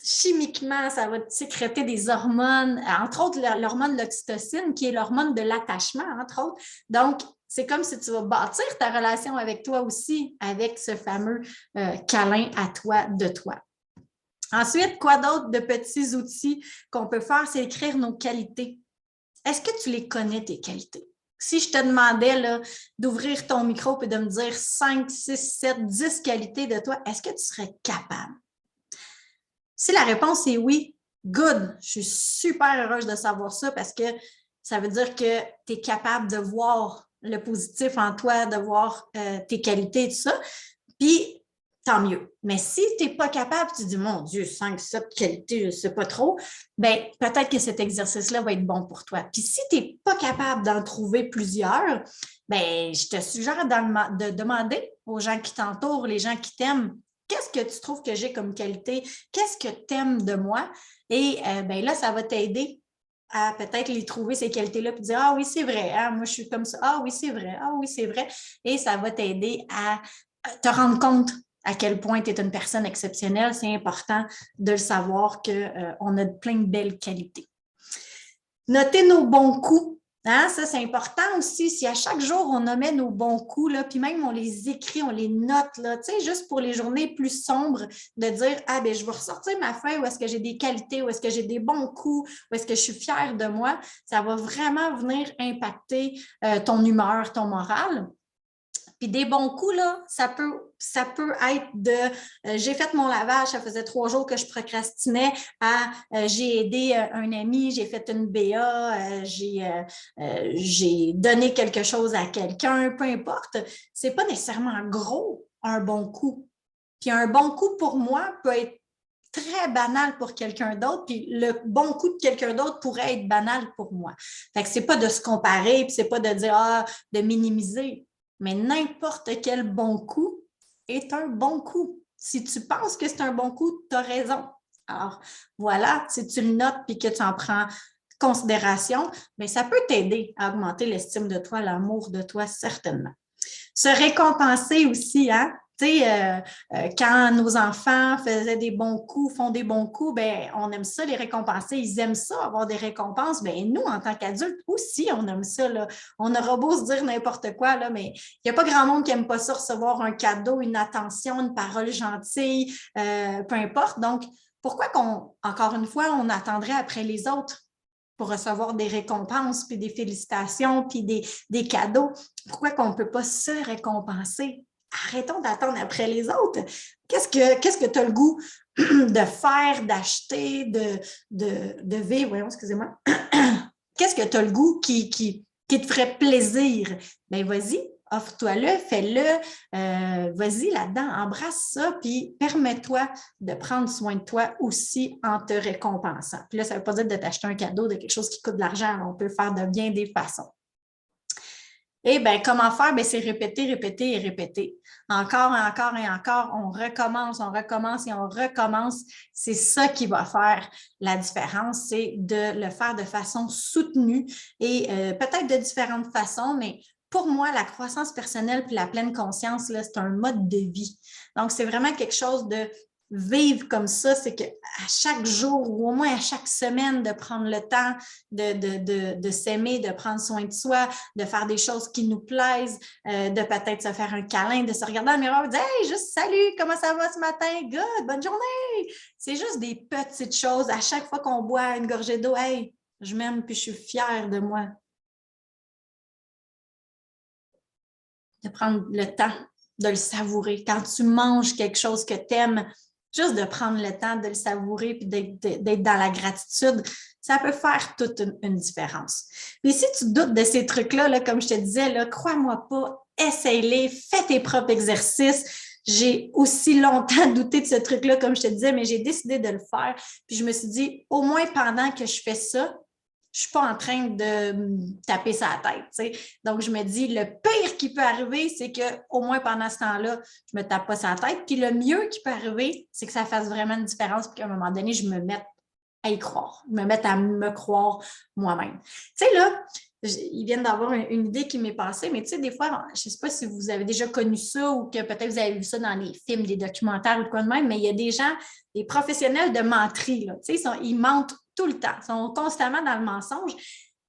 chimiquement, ça va sécréter des hormones, entre autres l'hormone de l'oxytocine, qui est l'hormone de l'attachement, entre autres. Donc, c'est comme si tu vas bâtir ta relation avec toi aussi, avec ce fameux câlin à toi de toi. Ensuite, quoi d'autre de petits outils qu'on peut faire, c'est écrire nos qualités. Est-ce que tu les connais, tes qualités? Si je te demandais d'ouvrir ton micro et de me dire 5, 6, 7, 10 qualités de toi, est-ce que tu serais capable? Si la réponse est oui, good. Je suis super heureuse de savoir ça parce que ça veut dire que tu es capable de voir le positif en toi, de voir tes qualités et tout ça. Puis, tant mieux. Mais si tu n'es pas capable, tu dis, mon Dieu, 5, 7 qualités, je ne sais pas trop, bien, peut-être que cet exercice-là va être bon pour toi. Puis, si tu n'es pas capable d'en trouver plusieurs, bien, je te suggère de demander aux gens qui t'entourent, les gens qui t'aiment, qu'est-ce que tu trouves que j'ai comme qualité? Qu'est-ce que tu aimes de moi? Et bien là, ça va t'aider à peut-être les trouver, ces qualités-là, puis dire, ah oui, c'est vrai, hein, moi je suis comme ça, ah oui, c'est vrai, ah oui, c'est vrai. Et ça va t'aider à te rendre compte à quel point tu es une personne exceptionnelle. C'est important de le savoir qu'on a plein de belles qualités. Notez nos bons coups. Hein, ça, c'est important aussi. Si à chaque jour, on nommait nos bons coups, là, puis même on les écrit, on les note, là, juste pour les journées plus sombres, de dire, ah, ben je vais ressortir ma feuille où est-ce que j'ai des qualités, où est-ce que j'ai des bons coups, où est-ce que je suis fière de moi, ça va vraiment venir impacter ton humeur, ton moral. Puis des bons coups, là, ça peut être de j'ai fait mon lavage, ça faisait 3 jours que je procrastinais, à j'ai aidé un ami, j'ai fait une BA, j'ai donné quelque chose à quelqu'un, peu importe. C'est pas nécessairement gros, un bon coup. Puis un bon coup pour moi peut être très banal pour quelqu'un d'autre, puis le bon coup de quelqu'un d'autre pourrait être banal pour moi. Fait que c'est pas de se comparer, puis c'est pas de dire de minimiser. Mais n'importe quel bon coup est un bon coup. Si tu penses que c'est un bon coup, tu as raison. Alors, voilà, si tu le notes et que tu en prends considération, bien, ça peut t'aider à augmenter l'estime de toi, l'amour de toi, certainement. Se récompenser aussi, hein? Tu sais, quand nos enfants faisaient des bons coups, font des bons coups, ben on aime ça les récompenser. Ils aiment ça, avoir des récompenses. Ben nous, en tant qu'adultes aussi, on aime ça. Là. On aura beau se dire n'importe quoi, là, mais il n'y a pas grand monde qui n'aime pas ça, recevoir un cadeau, une attention, une parole gentille, peu importe. Donc, pourquoi encore une fois, on attendrait après les autres pour recevoir des récompenses, puis des félicitations, puis des cadeaux? Pourquoi qu'on ne peut pas se récompenser? Arrêtons d'attendre après les autres. Qu'est-ce que tu as le goût de faire, d'acheter, de vivre? Voyons, excusez-moi. Qu'est-ce que tu as le goût qui te ferait plaisir? Bien, vas-y, offre-toi-le, fais-le, vas-y là-dedans, embrasse ça, puis permets-toi de prendre soin de toi aussi en te récompensant. Puis là, ça ne veut pas dire de t'acheter un cadeau, de quelque chose qui coûte de l'argent. On peut le faire de bien des façons. Et bien, comment faire? Bien, c'est répéter, répéter et répéter. Encore et encore et encore, on recommence et on recommence. C'est ça qui va faire la différence, c'est de le faire de façon soutenue et peut-être de différentes façons, mais pour moi, la croissance personnelle puis la pleine conscience, c'est un mode de vie. Donc, c'est vraiment quelque chose de vivre comme ça, c'est qu'à chaque jour ou au moins à chaque semaine, de prendre le temps de s'aimer, de prendre soin de soi, de faire des choses qui nous plaisent, de peut-être se faire un câlin, de se regarder dans le miroir et dire « Hey, juste salut, comment ça va ce matin? Good, bonne journée! » C'est juste des petites choses. À chaque fois qu'on boit une gorgée d'eau, « Hey, je m'aime puis je suis fière de moi. » De prendre le temps de le savourer. Quand tu manges quelque chose que tu aimes, juste de prendre le temps de le savourer puis d'être dans la gratitude, ça peut faire toute une différence. Puis si tu doutes de ces trucs-là, là, comme je te disais, crois-moi pas, essaye-les, fais tes propres exercices. J'ai aussi longtemps douté de ce truc-là, comme je te disais, mais j'ai décidé de le faire. Puis je me suis dit, au moins pendant que je fais ça, je ne suis pas en train de me taper sa tête. T'sais. Donc, je me dis, le pire qui peut arriver, c'est qu'au moins pendant ce temps-là, je ne me tape pas sa tête. Puis le mieux qui peut arriver, c'est que ça fasse vraiment une différence, puis qu'à un moment donné, je me mette à y croire, je me mette à me croire moi-même. Tu sais, là, ils viennent d'avoir une idée qui m'est passée, mais tu sais, des fois, je ne sais pas si vous avez déjà connu ça ou que peut-être vous avez vu ça dans les films, des documentaires ou de quoi de même, mais il y a des gens, des professionnels de menterie, là, tu sais, ils mentent tout le temps, ils sont constamment dans le mensonge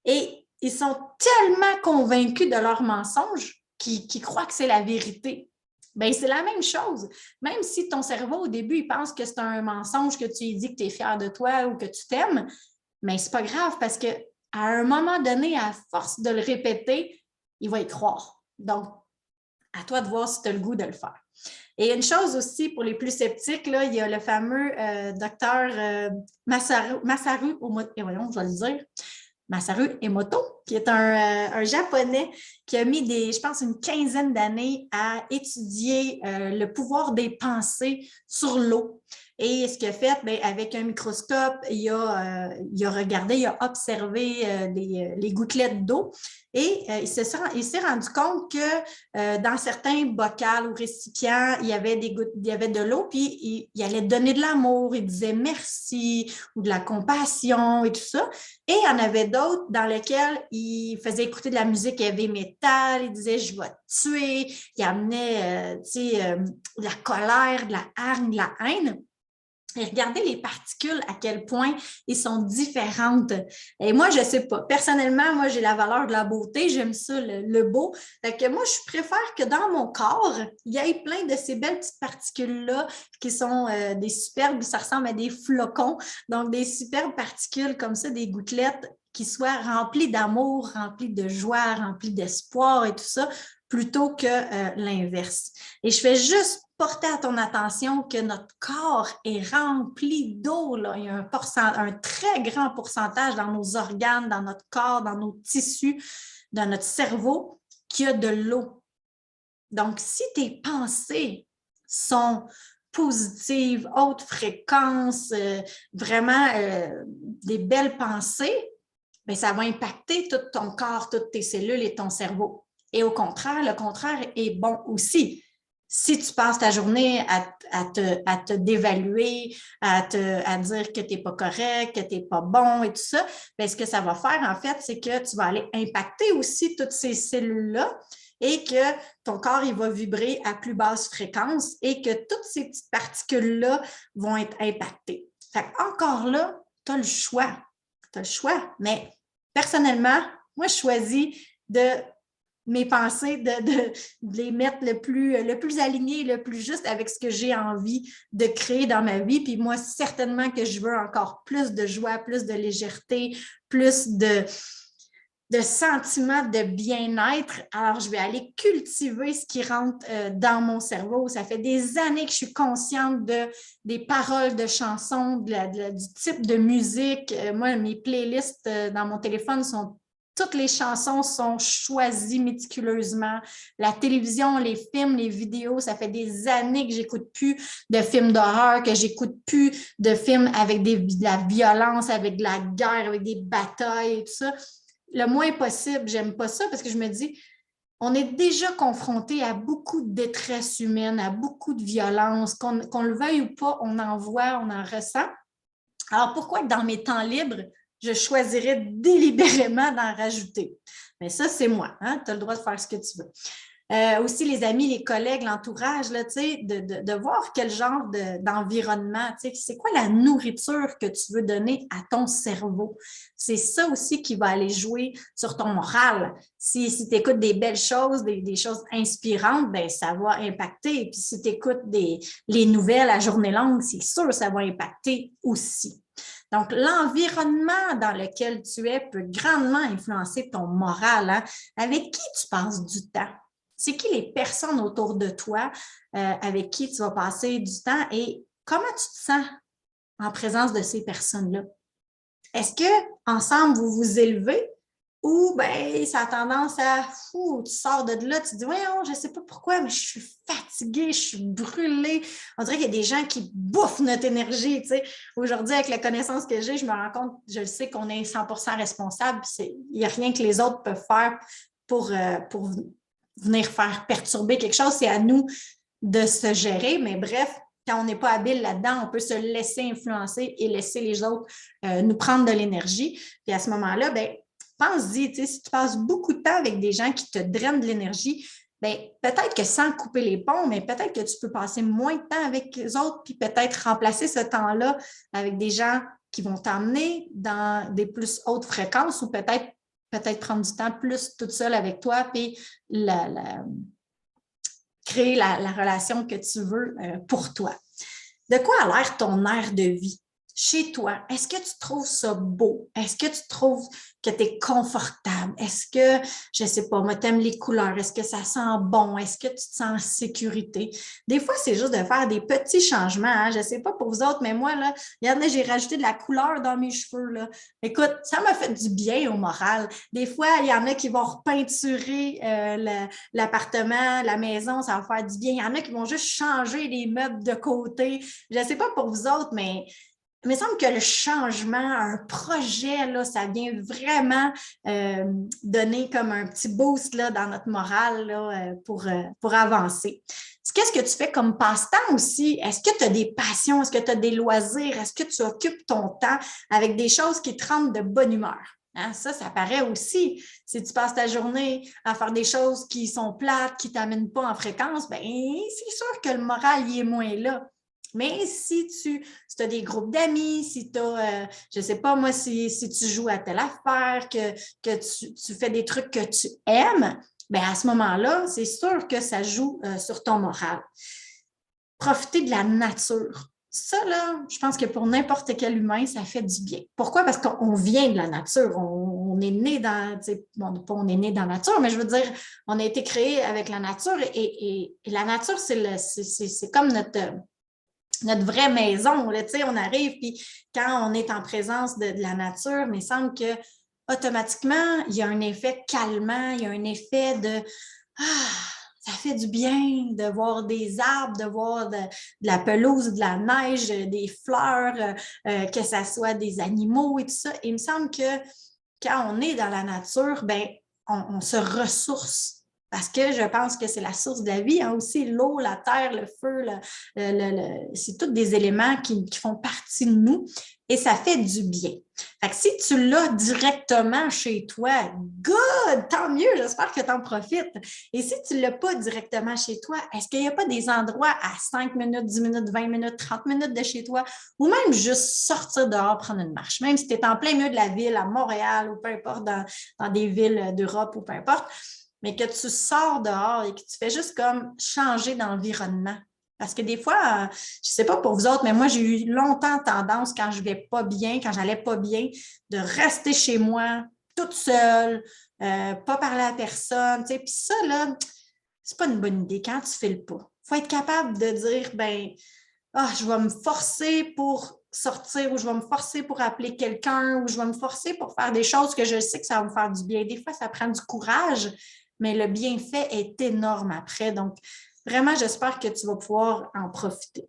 et ils sont tellement convaincus de leur mensonge qu'ils croient que c'est la vérité. Bien, c'est la même chose. Même si ton cerveau, au début, il pense que c'est un mensonge, que tu lui dis que tu es fier de toi ou que tu t'aimes, mais c'est pas grave parce qu'à un moment donné, à force de le répéter, il va y croire. Donc, à toi de voir si tu as le goût de le faire. Et une chose aussi, pour les plus sceptiques, là, il y a le fameux docteur Masaru Emoto, qui est un Japonais qui a mis je pense, une quinzaine d'années à étudier le pouvoir des pensées sur l'eau. Et ce qu'il a fait, bien, avec un microscope, il a regardé, il a observé les gouttelettes d'eau et il s'est rendu compte que dans certains bocals ou récipients, il y avait de l'eau, puis il allait donner de l'amour, il disait merci ou de la compassion et tout ça. Et il y en avait d'autres dans lesquels il faisait écouter de la musique heavy metal, il disait « je vais te tuer », il amenait de la colère, de la hargne, de la haine. Et regardez les particules, à quel point ils sont différentes. Et moi, je ne sais pas. Personnellement, moi, j'ai la valeur de la beauté. J'aime ça, le beau. Fait que moi, je préfère que dans mon corps, il y ait plein de ces belles petites particules-là qui sont des superbes, ça ressemble à des flocons. Donc, des superbes particules comme ça, des gouttelettes qui soient remplies d'amour, remplies de joie, remplies d'espoir et tout ça, plutôt que l'inverse. Et je fais juste porter à ton attention que notre corps est rempli d'eau. Il y a un très grand pourcentage dans nos organes, dans notre corps, dans nos tissus, dans notre cerveau, qui a de l'eau. Donc, si tes pensées sont positives, haute fréquence, vraiment des belles pensées, bien, ça va impacter tout ton corps, toutes tes cellules et ton cerveau. Et au contraire, le contraire est bon aussi. Si tu passes ta journée à te dévaluer, à dire que tu n'es pas correct, que tu n'es pas bon et tout ça, bien, ce que ça va faire, en fait, c'est que tu vas aller impacter aussi toutes ces cellules-là et que ton corps il va vibrer à plus basse fréquence et que toutes ces petites particules-là vont être impactées. Fait encore là, tu as le choix. Tu as le choix, mais personnellement, moi, je choisis mes pensées, de les mettre le plus aligné, le plus juste avec ce que j'ai envie de créer dans ma vie. Puis moi, certainement que je veux encore plus de joie, plus de légèreté, plus de sentiments de bien-être. Alors, je vais aller cultiver ce qui rentre dans mon cerveau. Ça fait des années que je suis consciente des paroles de chansons, du type de musique. Moi, mes playlists dans mon téléphone toutes les chansons sont choisies méticuleusement. La télévision, les films, les vidéos, ça fait des années que j'écoute plus de films d'horreur, que j'écoute plus de films avec de la violence, avec de la guerre, avec des batailles et tout ça. Le moins possible, j'aime pas ça parce que je me dis, on est déjà confronté à beaucoup de détresse humaine, à beaucoup de violence, qu'on le veuille ou pas, on en voit, on en ressent. Alors, pourquoi dans mes temps libres, je choisirais délibérément d'en rajouter. Mais ça, c'est moi. Hein? Tu as le droit de faire ce que tu veux. Aussi, les amis, les collègues, l'entourage, là, de voir quel genre d'environnement, c'est quoi la nourriture que tu veux donner à ton cerveau. C'est ça aussi qui va aller jouer sur ton moral. Si tu écoutes des belles choses, des choses inspirantes, ben ça va impacter. Et puis si tu écoutes les nouvelles à journée longue, c'est sûr que ça va impacter aussi. Donc, l'environnement dans lequel tu es peut grandement influencer ton moral. Hein? Avec qui tu passes du temps? C'est qui les personnes autour de toi avec qui tu vas passer du temps et comment tu te sens en présence de ces personnes-là? Est-ce qu'ensemble, vous vous élevez ou ben, ça a tendance à, tu sors de là, tu te dis, voyons, je ne sais pas pourquoi, mais je suis fatiguée, je suis brûlée. On dirait qu'il y a des gens qui bouffent notre énergie. Tu sais. Aujourd'hui, avec la connaissance que j'ai, je me rends compte, je le sais qu'on est 100% responsable. Il n'y a rien que les autres peuvent faire pour venir faire perturber quelque chose. C'est à nous de se gérer, mais bref, quand on n'est pas habile là-dedans, on peut se laisser influencer et laisser les autres nous prendre de l'énergie. Puis à ce moment-là, ben, pense-y, si tu passes beaucoup de temps avec des gens qui te drainent de l'énergie, ben, peut-être que sans couper les ponts, mais peut-être que tu peux passer moins de temps avec les autres, puis peut-être remplacer ce temps-là avec des gens qui vont t'emmener dans des plus hautes fréquences ou peut-être prendre du temps plus toute seule avec toi, puis créer la relation que tu veux pour toi. De quoi a l'air ton air de vie? Chez toi, est-ce que tu trouves ça beau? Est-ce que tu trouves que tu es confortable? Est-ce que, je ne sais pas, moi, tu aimes les couleurs? Est-ce que ça sent bon? Est-ce que tu te sens en sécurité? Des fois, c'est juste de faire des petits changements. Hein? Je ne sais pas pour vous autres, mais moi, là, regardez, j'ai rajouté de la couleur dans mes cheveux. Là. Écoute, ça m'a fait du bien au moral. Des fois, il y en a qui vont repeinturer l'appartement, la maison, ça va faire du bien. Il y en a qui vont juste changer les meubles de côté. Je ne sais pas pour vous autres, mais il me semble que le changement, un projet, là, ça vient vraiment donner comme un petit boost là, dans notre morale là, pour avancer. Qu'est-ce que tu fais comme passe-temps aussi? Est-ce que tu as des passions? Est-ce que tu as des loisirs? Est-ce que tu occupes ton temps avec des choses qui te rendent de bonne humeur? Hein, ça paraît aussi. Si tu passes ta journée à faire des choses qui sont plates, qui ne t'amènent pas en fréquence, bien, c'est sûr que le moral y est moins là. Mais si tu as des groupes d'amis, si tu as, je ne sais pas moi, si tu joues à telle affaire, que tu fais des trucs que tu aimes, bien à ce moment-là, c'est sûr que ça joue sur ton moral. Profiter de la nature. Ça, là, je pense que pour n'importe quel humain, ça fait du bien. Pourquoi? Parce qu'on vient de la nature. On est né dans, bon, pas on est né dans la nature, mais je veux dire, on a été créé avec la nature et la nature, c'est comme notre vraie maison. Là, on arrive, puis quand on est en présence de la nature, mais il semble que automatiquement, il y a un effet calmant, il y a un effet de ça fait du bien de voir des arbres, de voir de la pelouse, de la neige, des fleurs, que ce soit des animaux et tout ça. Et il me semble que quand on est dans la nature, ben, on se ressource. Parce que je pense que c'est la source de la vie. Hein, aussi, l'eau, la terre, le feu, c'est tous des éléments qui font partie de nous et ça fait du bien. Fait que si tu l'as directement chez toi, good, tant mieux, j'espère que tu en profites. Et si tu ne l'as pas directement chez toi, est-ce qu'il n'y a pas des endroits à 5 minutes, 10 minutes, 20 minutes, 30 minutes de chez toi ou même juste sortir dehors, prendre une marche, même si tu es en plein milieu de la ville, à Montréal ou peu importe, dans des villes d'Europe ou peu importe, mais que tu sors dehors et que tu fais juste comme changer d'environnement. Parce que des fois, je ne sais pas pour vous autres, mais moi, j'ai eu longtemps tendance, quand je vais pas bien, quand j'allais pas bien, de rester chez moi, toute seule, pas parler à personne. Puis ça, là, c'est pas une bonne idée quand tu ne files pas. Il faut être capable de dire, ben, je vais me forcer pour sortir ou je vais me forcer pour appeler quelqu'un ou je vais me forcer pour faire des choses que je sais que ça va me faire du bien. Des fois, ça prend du courage, mais le bienfait est énorme après. Donc, vraiment, j'espère que tu vas pouvoir en profiter.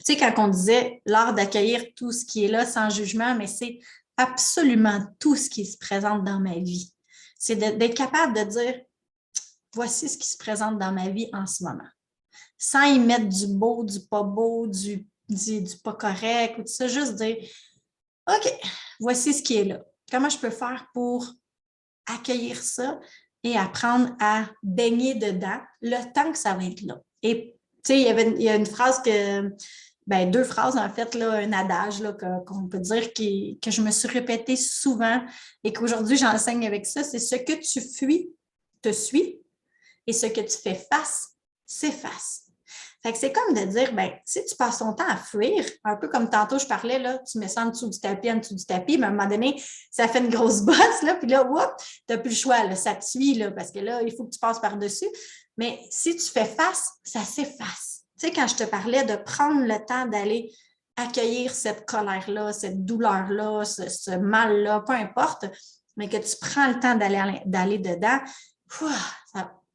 Tu sais, quand on disait l'art d'accueillir tout ce qui est là sans jugement, mais c'est absolument tout ce qui se présente dans ma vie. C'est d'être capable de dire, voici ce qui se présente dans ma vie en ce moment. Sans y mettre du beau, du pas beau, du pas correct, ou tout ça, juste dire, OK, voici ce qui est là. Comment je peux faire pour accueillir ça et apprendre à baigner dedans le temps que ça va être là. Et tu sais, il y a une phrase que, ben, deux phrases en fait, là, un adage là, qu'on peut dire que je me suis répété souvent et qu'aujourd'hui j'enseigne avec ça, c'est ce que tu fuis te suit et ce que tu fais face s'efface. Fait que c'est comme de dire, ben, si tu passes ton temps à fuir, un peu comme tantôt je parlais, là, tu mets ça en dessous du tapis, mais à un moment donné, ça fait une grosse bosse, là, puis là, tu n'as plus le choix, là, ça te suit, là, parce que là, il faut que tu passes par-dessus. Mais si tu fais face, ça s'efface. Tu sais, quand je te parlais de prendre le temps d'aller accueillir cette colère-là, cette douleur-là, ce mal-là, peu importe, mais que tu prends le temps d'aller dedans,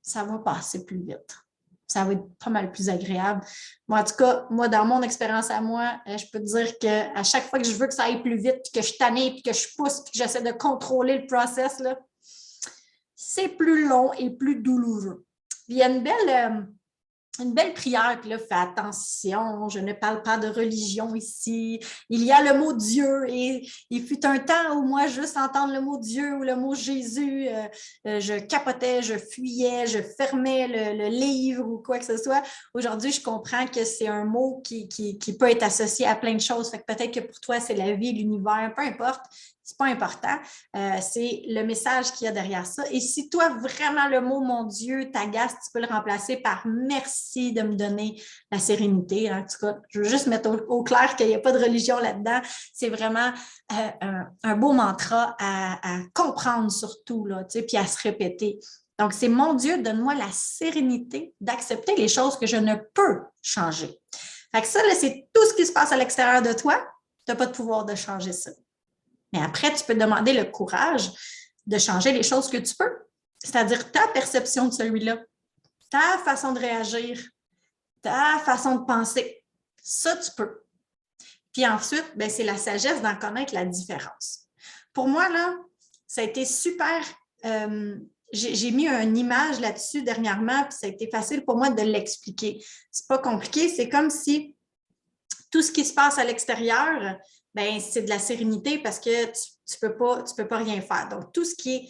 ça va passer plus vite. Ça va être pas mal plus agréable. Moi, en tout cas, moi, dans mon expérience à moi, je peux te dire qu'à chaque fois que je veux que ça aille plus vite, puis que je tanne, puis que je pousse, puis que j'essaie de contrôler le process, là, c'est plus long et plus douloureux. Il y a une belle prière, puis là, fais attention, je ne parle pas de religion ici. Il y a le mot Dieu et il fut un temps où moi, juste entendre le mot Dieu ou le mot Jésus, je capotais, je fuyais, je fermais le livre ou quoi que ce soit. Aujourd'hui, je comprends que c'est un mot qui peut être associé à plein de choses. Fait que peut-être que pour toi, c'est la vie, l'univers, peu importe. C'est pas important. C'est le message qu'il y a derrière ça. Et si toi, vraiment, le mot « mon Dieu » t'agace, tu peux le remplacer par « merci de me donner la sérénité ». En tout cas, je veux juste mettre au clair qu'il n'y a pas de religion là-dedans. C'est vraiment un beau mantra à comprendre surtout, là, puis à se répéter. Donc, c'est « mon Dieu, donne-moi la sérénité d'accepter les choses que je ne peux changer ». Fait que ça, là, c'est tout ce qui se passe à l'extérieur de toi. Tu n'as pas de pouvoir de changer ça. Mais après, tu peux demander le courage de changer les choses que tu peux, c'est-à-dire ta perception de celui-là, ta façon de réagir, ta façon de penser. Ça, tu peux. Puis ensuite, ben, c'est la sagesse d'en connaître la différence. Pour moi, là, ça a été super. J'ai mis une image là-dessus dernièrement, puis ça a été facile pour moi de l'expliquer. C'est pas compliqué, c'est comme si tout ce qui se passe à l'extérieur, ben, c'est de la sérénité parce que tu peux pas rien faire. Donc, tout ce qui est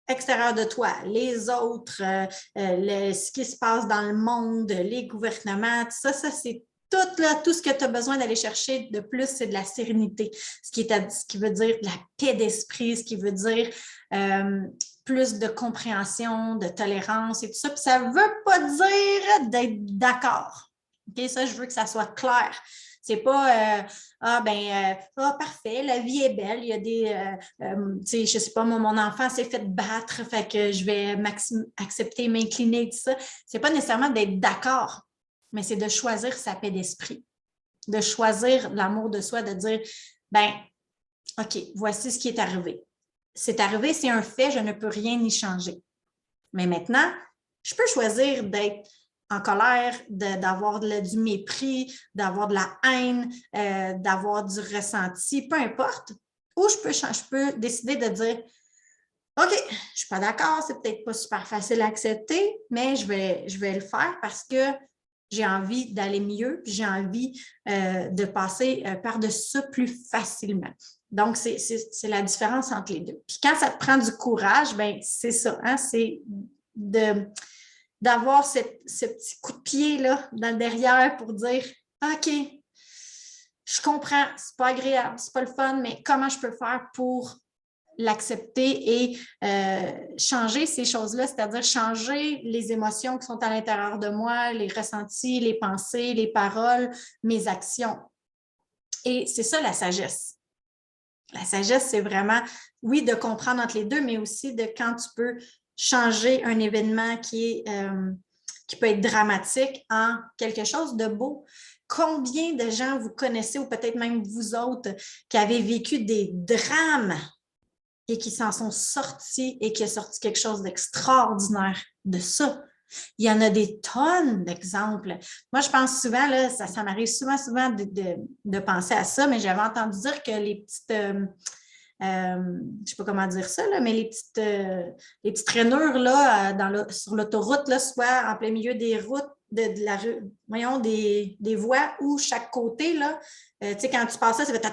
extérieur de toi, les autres, ce qui se passe dans le monde, les gouvernements, tout ça c'est tout ce que tu as besoin d'aller chercher de plus, c'est de la sérénité, ce qui veut dire de la paix d'esprit, ce qui veut dire plus de compréhension, de tolérance et tout ça. Puis ça ne veut pas dire d'être d'accord. Okay? Ça, je veux que ça soit clair. C'est pas parfait, la vie est belle. Il y a des tu sais, je sais pas, mon enfant s'est fait battre, fait que je vais accepter, m'incliner, tout ça. C'est pas nécessairement d'être d'accord, mais c'est de choisir sa paix d'esprit, de choisir l'amour de soi, de dire ben, OK, voici ce qui est arrivé. C'est arrivé, c'est un fait, je ne peux rien y changer. Mais maintenant, je peux choisir d'être en colère, d'avoir du mépris, d'avoir de la haine, d'avoir du ressenti, peu importe. Ou je peux décider de dire OK, je ne suis pas d'accord, c'est peut-être pas super facile à accepter, mais je vais le faire parce que j'ai envie d'aller mieux, puis j'ai envie de passer par-dessus ça plus facilement. Donc, c'est la différence entre les deux. Puis quand ça te prend du courage, ben c'est ça, hein, c'est d'avoir ce petit coup de pied là, dans le derrière pour dire OK, je comprends, c'est pas agréable, c'est pas le fun, mais comment je peux faire pour l'accepter et changer ces choses-là, c'est-à-dire changer les émotions qui sont à l'intérieur de moi, les ressentis, les pensées, les paroles, mes actions. Et c'est ça la sagesse. La sagesse, c'est vraiment, oui, de comprendre entre les deux, mais aussi de quand tu peux changer un événement qui peut être dramatique en quelque chose de beau. Combien de gens vous connaissez, ou peut-être même vous autres, qui avez vécu des drames et qui s'en sont sortis et qui a sorti quelque chose d'extraordinaire de ça? Il y en a des tonnes d'exemples. Moi, je pense souvent, là, ça m'arrive souvent de penser à ça, mais j'avais entendu dire que les petites, je ne sais pas comment dire ça, là, mais les petites rainures là, sur l'autoroute, là, soit en plein milieu des routes voyons, des voies où chaque côté, là, tu sais, quand tu passes ça, ça fait ta.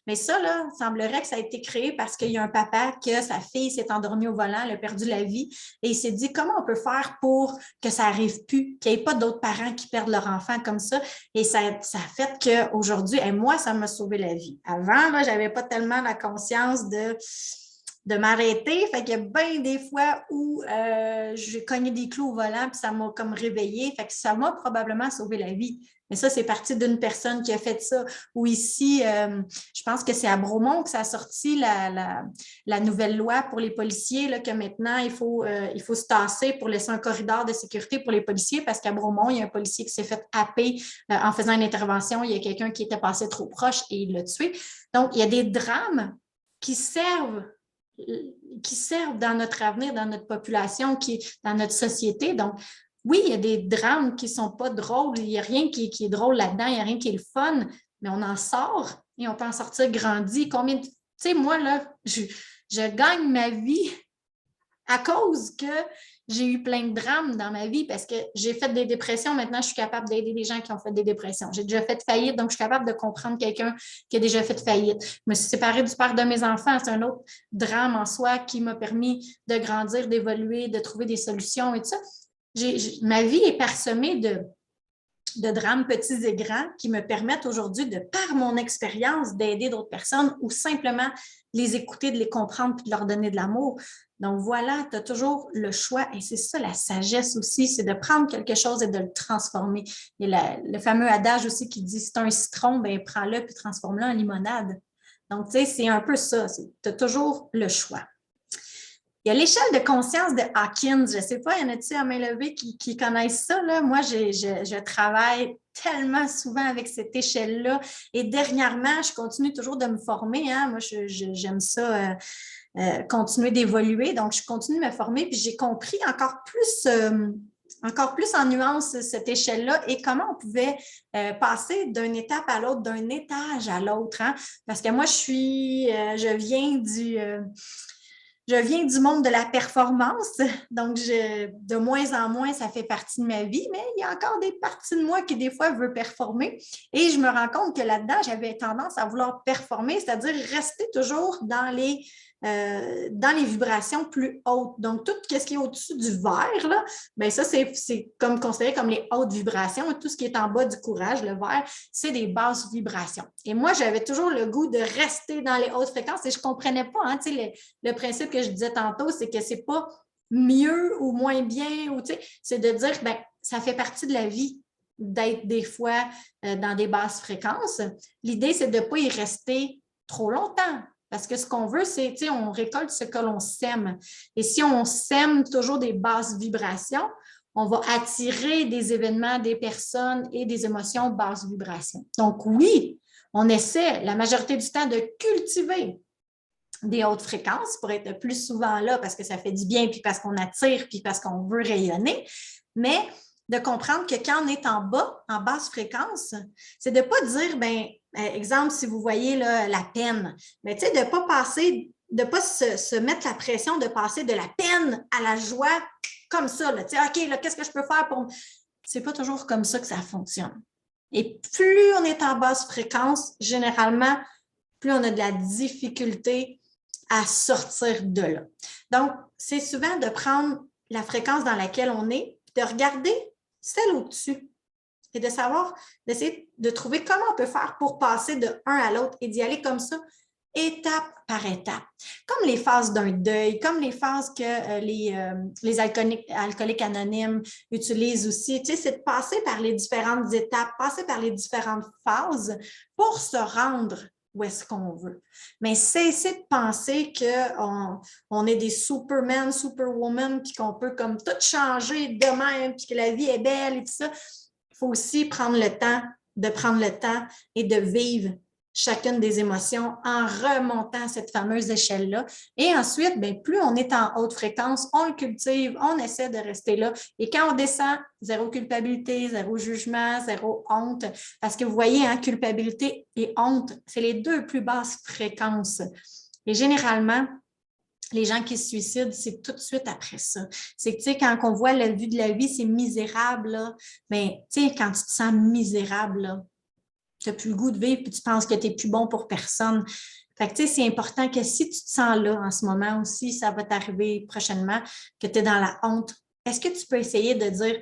Mais ça, là, il semblerait que ça a été créé parce qu'il y a un papa que sa fille s'est endormie au volant, elle a perdu la vie et il s'est dit comment on peut faire pour que ça n'arrive plus, qu'il n'y ait pas d'autres parents qui perdent leur enfant comme ça. Et ça a fait qu'aujourd'hui, moi, ça m'a sauvé la vie. Avant, là, je n'avais pas tellement la conscience de m'arrêter. Fait qu'il y a bien des fois où j'ai cogné des clous au volant puis ça m'a comme réveillée. Fait que ça m'a probablement sauvé la vie. Mais ça, c'est parti d'une personne qui a fait ça. Ou ici, je pense que c'est à Bromont que ça a sorti la nouvelle loi pour les policiers, là, que maintenant, il faut se tasser pour laisser un corridor de sécurité pour les policiers parce qu'à Bromont, il y a un policier qui s'est fait happer en faisant une intervention. Il y a quelqu'un qui était passé trop proche et il l'a tué. Donc, il y a des drames qui servent dans notre avenir, dans notre population, dans notre société. Donc, oui, il y a des drames qui ne sont pas drôles. Il n'y a rien qui est drôle là-dedans, il n'y a rien qui est le fun, mais on en sort et on peut en sortir grandi. Tu sais, moi, là, je gagne ma vie à cause que j'ai eu plein de drames dans ma vie parce que j'ai fait des dépressions. Maintenant, je suis capable d'aider des gens qui ont fait des dépressions. J'ai déjà fait faillite, donc je suis capable de comprendre quelqu'un qui a déjà fait faillite. Je me suis séparée du père de mes enfants. C'est un autre drame en soi qui m'a permis de grandir, d'évoluer, de trouver des solutions et tout ça. Ma vie est parsemée de drames petits et grands qui me permettent aujourd'hui, de par mon expérience, d'aider d'autres personnes ou simplement les écouter, de les comprendre puis de leur donner de l'amour. Donc voilà, tu as toujours le choix et c'est ça la sagesse aussi, c'est de prendre quelque chose et de le transformer. Il y a le fameux adage aussi qui dit, si tu as un citron, ben prends-le puis transforme-le en limonade. Donc, tu sais, c'est un peu ça, tu as toujours le choix. Il y a l'échelle de conscience de Hawkins. Je ne sais pas, il y en a-t-il à main levée qui connaissent ça? Là? Moi, je travaille tellement souvent avec cette échelle-là. Et dernièrement, je continue toujours de me former. Hein? Moi, j'aime ça, continuer d'évoluer. Donc, je continue de me former. Puis j'ai compris encore plus en nuance cette échelle-là et comment on pouvait passer d'une étape à l'autre, d'un étage à l'autre. Hein? Parce que moi, je viens du monde de la performance, donc de moins en moins, ça fait partie de ma vie, mais il y a encore des parties de moi qui, des fois, veulent performer. Et je me rends compte que là-dedans, j'avais tendance à vouloir performer, c'est-à-dire rester toujours dans les vibrations plus hautes. Donc, tout ce qui est au-dessus du vert, là, bien ça, c'est comme considéré comme les hautes vibrations. Tout ce qui est en bas du courage, le vert, c'est des basses vibrations. Et moi, j'avais toujours le goût de rester dans les hautes fréquences et je ne comprenais pas, hein, le principe que je disais tantôt, c'est que ce n'est pas mieux ou moins bien, c'est de dire que ça fait partie de la vie d'être des fois dans des basses fréquences. L'idée, c'est de ne pas y rester trop longtemps. Parce que ce qu'on veut, c'est, on récolte ce que l'on sème. Et si on sème toujours des basses vibrations, on va attirer des événements, des personnes et des émotions basses vibrations. Donc oui, on essaie la majorité du temps de cultiver des hautes fréquences pour être plus souvent là parce que ça fait du bien, puis parce qu'on attire, puis parce qu'on veut rayonner. Mais de comprendre que quand on est en bas, en basse fréquence, c'est de ne pas dire, exemple, si vous voyez là, la peine, mais de ne pas passer, de ne pas se mettre la pression de passer de la peine à la joie comme ça. Là, OK, là, qu'est-ce que je peux faire pour... C'est pas toujours comme ça que ça fonctionne. Et plus on est en basse fréquence, généralement, plus on a de la difficulté à sortir de là. Donc, c'est souvent de prendre la fréquence dans laquelle on est, de regarder celle au-dessus et de savoir, d'essayer de trouver comment on peut faire pour passer de un à l'autre et d'y aller comme ça, étape par étape. Comme les phases d'un deuil, comme les phases que les alcooliques anonymes utilisent aussi. C'est de passer par les différentes étapes, passer par les différentes phases pour se rendre où est-ce qu'on veut. Mais cesser de penser qu'on est des Superman, Superwoman, puis qu'on peut comme tout changer de même, puis que la vie est belle et tout ça. Il faut aussi prendre le temps et de vivre chacune des émotions en remontant cette fameuse échelle-là. Et ensuite, plus on est en haute fréquence, on le cultive, on essaie de rester là. Et quand on descend, zéro culpabilité, zéro jugement, zéro honte. Parce que vous voyez, hein, culpabilité et honte, c'est les deux plus basses fréquences. Et généralement, les gens qui se suicident, c'est tout de suite après ça. C'est que, tu sais, quand on voit la vue de la vie, c'est misérable, là. Mais, tu sais, quand tu te sens misérable, là, tu n'as plus le goût de vivre, puis tu penses que tu n'es plus bon pour personne. Fait que, tu sais, c'est important que si tu te sens là en ce moment aussi, ça va t'arriver prochainement, que tu es dans la honte. Est-ce que tu peux essayer de dire,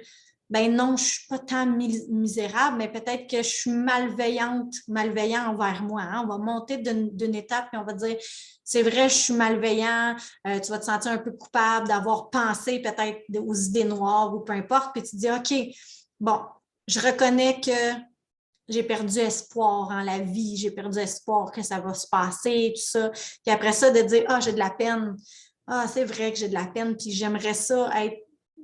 ben non, je ne suis pas tant misérable, mais peut-être que je suis malveillant envers moi. Hein? On va monter d'une étape et on va dire, c'est vrai, je suis malveillant, tu vas te sentir un peu coupable d'avoir pensé peut-être aux idées noires ou peu importe, puis tu te dis, OK, bon, je reconnais que j'ai perdu espoir en la vie, j'ai perdu espoir que ça va se passer, tout ça. Puis après ça, de dire, j'ai de la peine. C'est vrai que j'ai de la peine, puis j'aimerais ça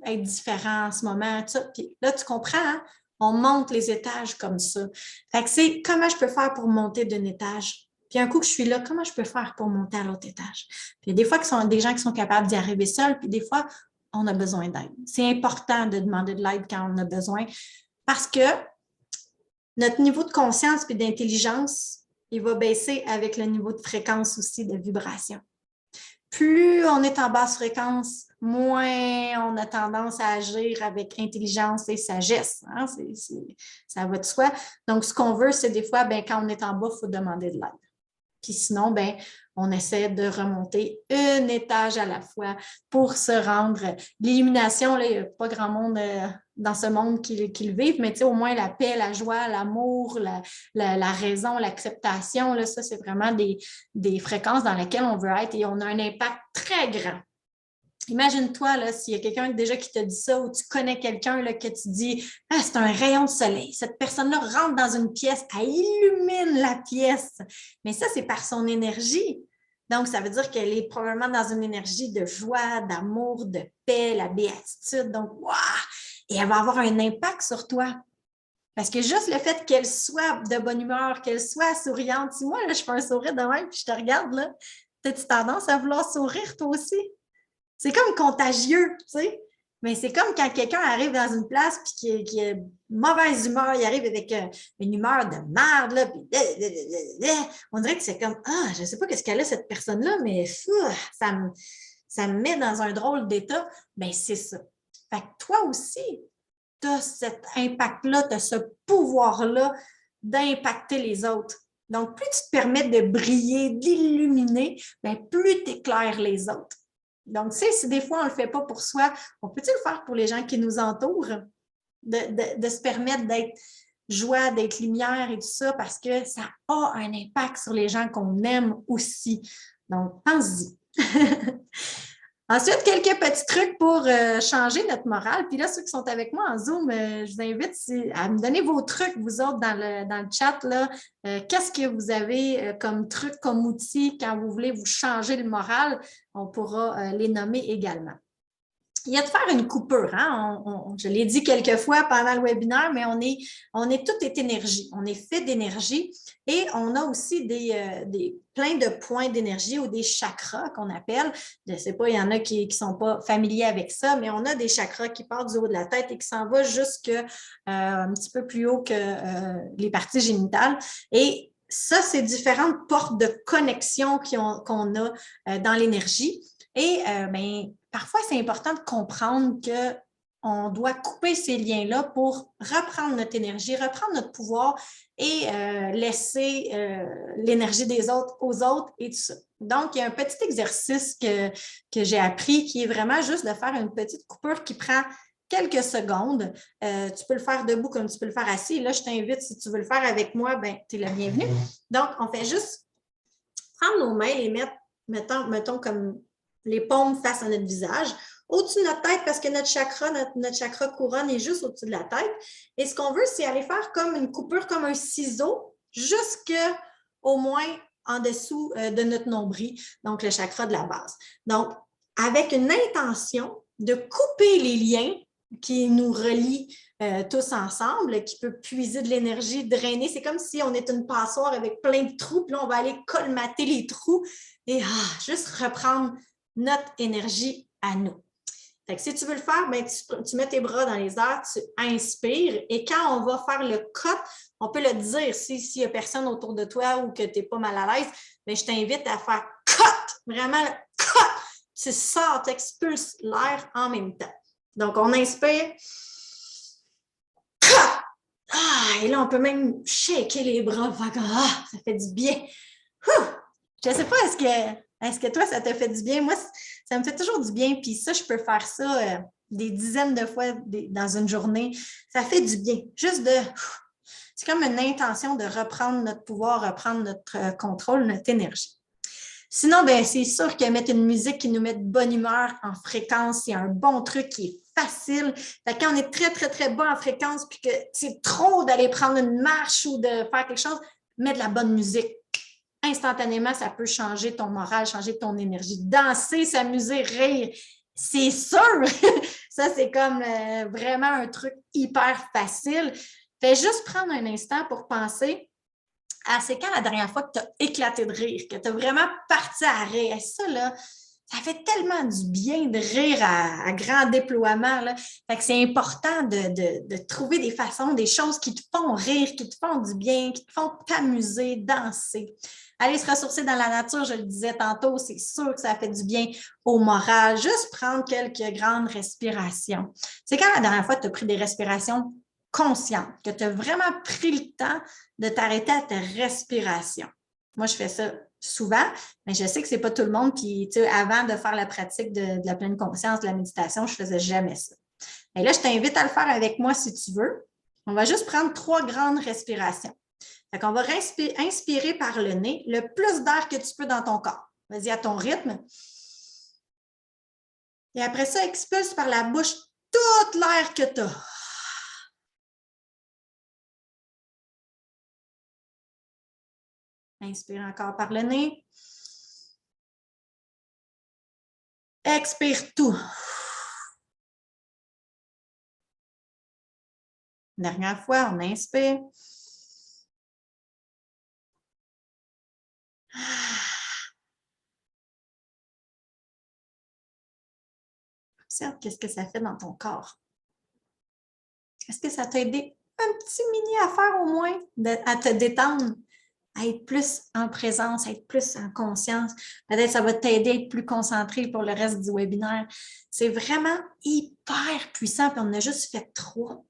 être différent en ce moment. Tout ça. Puis là, tu comprends, hein? On monte les étages comme ça. Fait que c'est comment je peux faire pour monter d'un étage. Puis un coup que je suis là, comment je peux faire pour monter à l'autre étage? Puis des fois, des gens qui sont capables d'y arriver seuls, puis des fois, on a besoin d'aide. C'est important de demander de l'aide quand on a besoin parce que notre niveau de conscience et d'intelligence, il va baisser avec le niveau de fréquence aussi de vibration. Plus on est en basse fréquence, moins on a tendance à agir avec intelligence et sagesse. Hein? Ça va de soi. Donc, ce qu'on veut, c'est des fois, quand on est en bas, il faut demander de l'aide. Puis sinon, on essaie de remonter un étage à la fois pour se rendre. L'illumination, il n'y a pas grand monde dans ce monde qui le vivent, mais au moins la paix, la joie, l'amour, la raison, l'acceptation, là, ça, c'est vraiment des fréquences dans lesquelles on veut être et on a un impact très grand. Imagine-toi, là, s'il y a quelqu'un déjà qui te dit ça ou tu connais quelqu'un là, que tu dis « c'est un rayon de soleil. Cette personne-là rentre dans une pièce, elle illumine la pièce. » Mais ça, c'est par son énergie. Donc, ça veut dire qu'elle est probablement dans une énergie de joie, d'amour, de paix, la béatitude. Donc, waouh! Et elle va avoir un impact sur toi. Parce que juste le fait qu'elle soit de bonne humeur, qu'elle soit souriante, si moi, là, je fais un sourire de même puis je te regarde, là, as-tu tendance à vouloir sourire toi aussi? C'est comme contagieux, tu sais. Mais c'est comme quand quelqu'un arrive dans une place puis qui a mauvaise humeur, il arrive avec une humeur de merde, là, puis on dirait que c'est comme je ne sais pas qu'est-ce qu'elle a cette personne-là, mais ça me met dans un drôle d'état. Bien, c'est ça. Fait que toi aussi, tu as cet impact-là, tu as ce pouvoir-là d'impacter les autres. Donc, plus tu te permets de briller, d'illuminer, bien, plus tu éclaires les autres. Donc, tu sais, si des fois on ne le fait pas pour soi, on peut-il le faire pour les gens qui nous entourent? De se permettre d'être joie, d'être lumière et tout ça, parce que ça a un impact sur les gens qu'on aime aussi. Donc, pense-y. Ensuite, quelques petits trucs pour changer notre morale. Puis là, ceux qui sont avec moi en Zoom, je vous invite à me donner vos trucs, vous autres, dans le chat. Qu'est-ce que vous avez comme truc, comme outil quand vous voulez vous changer le moral? On pourra les nommer également. Il y a de faire une coupure. Hein? Je l'ai dit quelques fois pendant le webinaire, mais tout est énergie. On est fait d'énergie et on a aussi plein de points d'énergie ou des chakras qu'on appelle. Je ne sais pas, il y en a qui ne sont pas familiers avec ça, mais on a des chakras qui partent du haut de la tête et qui s'en vont jusque un petit peu plus haut que les parties génitales. Et ça, c'est différentes portes de connexion qu'on a dans l'énergie. Et parfois, c'est important de comprendre qu'on doit couper ces liens-là pour reprendre notre énergie, reprendre notre pouvoir et laisser l'énergie des autres aux autres et tout ça. Donc, il y a un petit exercice que j'ai appris qui est vraiment juste de faire une petite coupure qui prend quelques secondes. Tu peux le faire debout comme tu peux le faire assis. Là, je t'invite, si tu veux le faire avec moi, tu es la bienvenue. Donc, on fait juste prendre nos mains et les mettre, mettons comme les paumes face à notre visage, au-dessus de notre tête parce que notre chakra couronne est juste au-dessus de la tête. Et ce qu'on veut, c'est aller faire comme une coupure, comme un ciseau, jusqu'au moins en dessous de notre nombril, donc le chakra de la base. Donc, avec une intention de couper les liens qui nous relient tous ensemble, qui peut puiser de l'énergie, drainer. C'est comme si on est une passoire avec plein de trous, puis là, on va aller colmater les trous et juste reprendre notre énergie à nous. Fait que si tu veux le faire, tu mets tes bras dans les airs, tu inspires et quand on va faire le cut, on peut le dire s'il n'y a personne autour de toi ou que tu n'es pas mal à l'aise, je t'invite à faire cut, vraiment cut. tu sors, tu expulses l'air en même temps. Donc, on inspire. Et là, on peut même shaker les bras. Ça fait du bien. Je ne sais pas, est-ce que toi, ça te fait du bien? Moi, ça me fait toujours du bien. Puis ça, je peux faire ça des dizaines de fois dans une journée. Ça fait du bien. Juste de... C'est comme une intention de reprendre notre pouvoir, reprendre notre contrôle, notre énergie. Sinon, ben, c'est sûr que mettre une musique qui nous met de bonne humeur en fréquence, c'est un bon truc qui est facile. Fait que quand on est très, très, très bas en fréquence puis que c'est trop d'aller prendre une marche ou de faire quelque chose, mets de la bonne musique. Instantanément, ça peut changer ton moral, changer ton énergie. Danser, s'amuser, rire, c'est sûr! Ça, c'est comme vraiment un truc hyper facile. Fais juste prendre un instant pour penser à c'est quand la dernière fois que tu as éclaté de rire, que tu as vraiment parti à rire. Et ça, là, ça fait tellement du bien de rire à grand déploiement. Là. Fait que c'est important de trouver des façons, des choses qui te font rire, qui te font du bien, qui te font t'amuser, danser. Aller se ressourcer dans la nature, je le disais tantôt, c'est sûr que ça fait du bien au moral. Juste prendre quelques grandes respirations. C'est quand la dernière fois que tu as pris des respirations conscientes, que tu as vraiment pris le temps de t'arrêter à ta respiration. Moi, je fais ça souvent, mais je sais que ce n'est pas tout le monde. Puis, avant de faire la pratique de la pleine conscience, de la méditation, je ne faisais jamais ça. Et là, je t'invite à le faire avec moi si tu veux. On va juste prendre 3 grandes respirations. Fait qu'on va inspirer par le nez le plus d'air que tu peux dans ton corps. Vas-y à ton rythme. Et après ça, expulse par la bouche toute l'air que tu as. Inspire encore par le nez. Expire tout. Dernière fois, on inspire. Observe qu'est-ce que ça fait dans ton corps. Est-ce que ça t'a aidé un petit mini affaire au moins à te détendre, à être plus en présence, à être plus en conscience? Peut-être que ça va t'aider à être plus concentré pour le reste du webinaire. C'est vraiment hyper puissant, puis on a juste fait 3.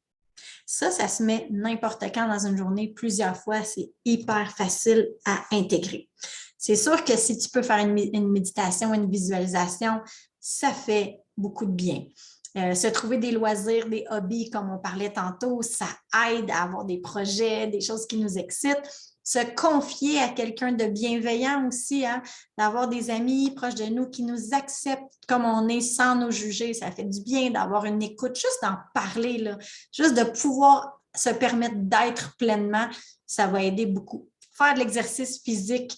Ça se met n'importe quand dans une journée, plusieurs fois. C'est hyper facile à intégrer. C'est sûr que si tu peux faire une méditation, une visualisation, ça fait beaucoup de bien. Se trouver des loisirs, des hobbies, comme on parlait tantôt, ça aide à avoir des projets, des choses qui nous excitent. Se confier à quelqu'un de bienveillant aussi, hein? D'avoir des amis proches de nous qui nous acceptent comme on est sans nous juger. Ça fait du bien d'avoir une écoute, juste d'en parler, là. Juste de pouvoir se permettre d'être pleinement, ça va aider beaucoup. Faire de l'exercice physique,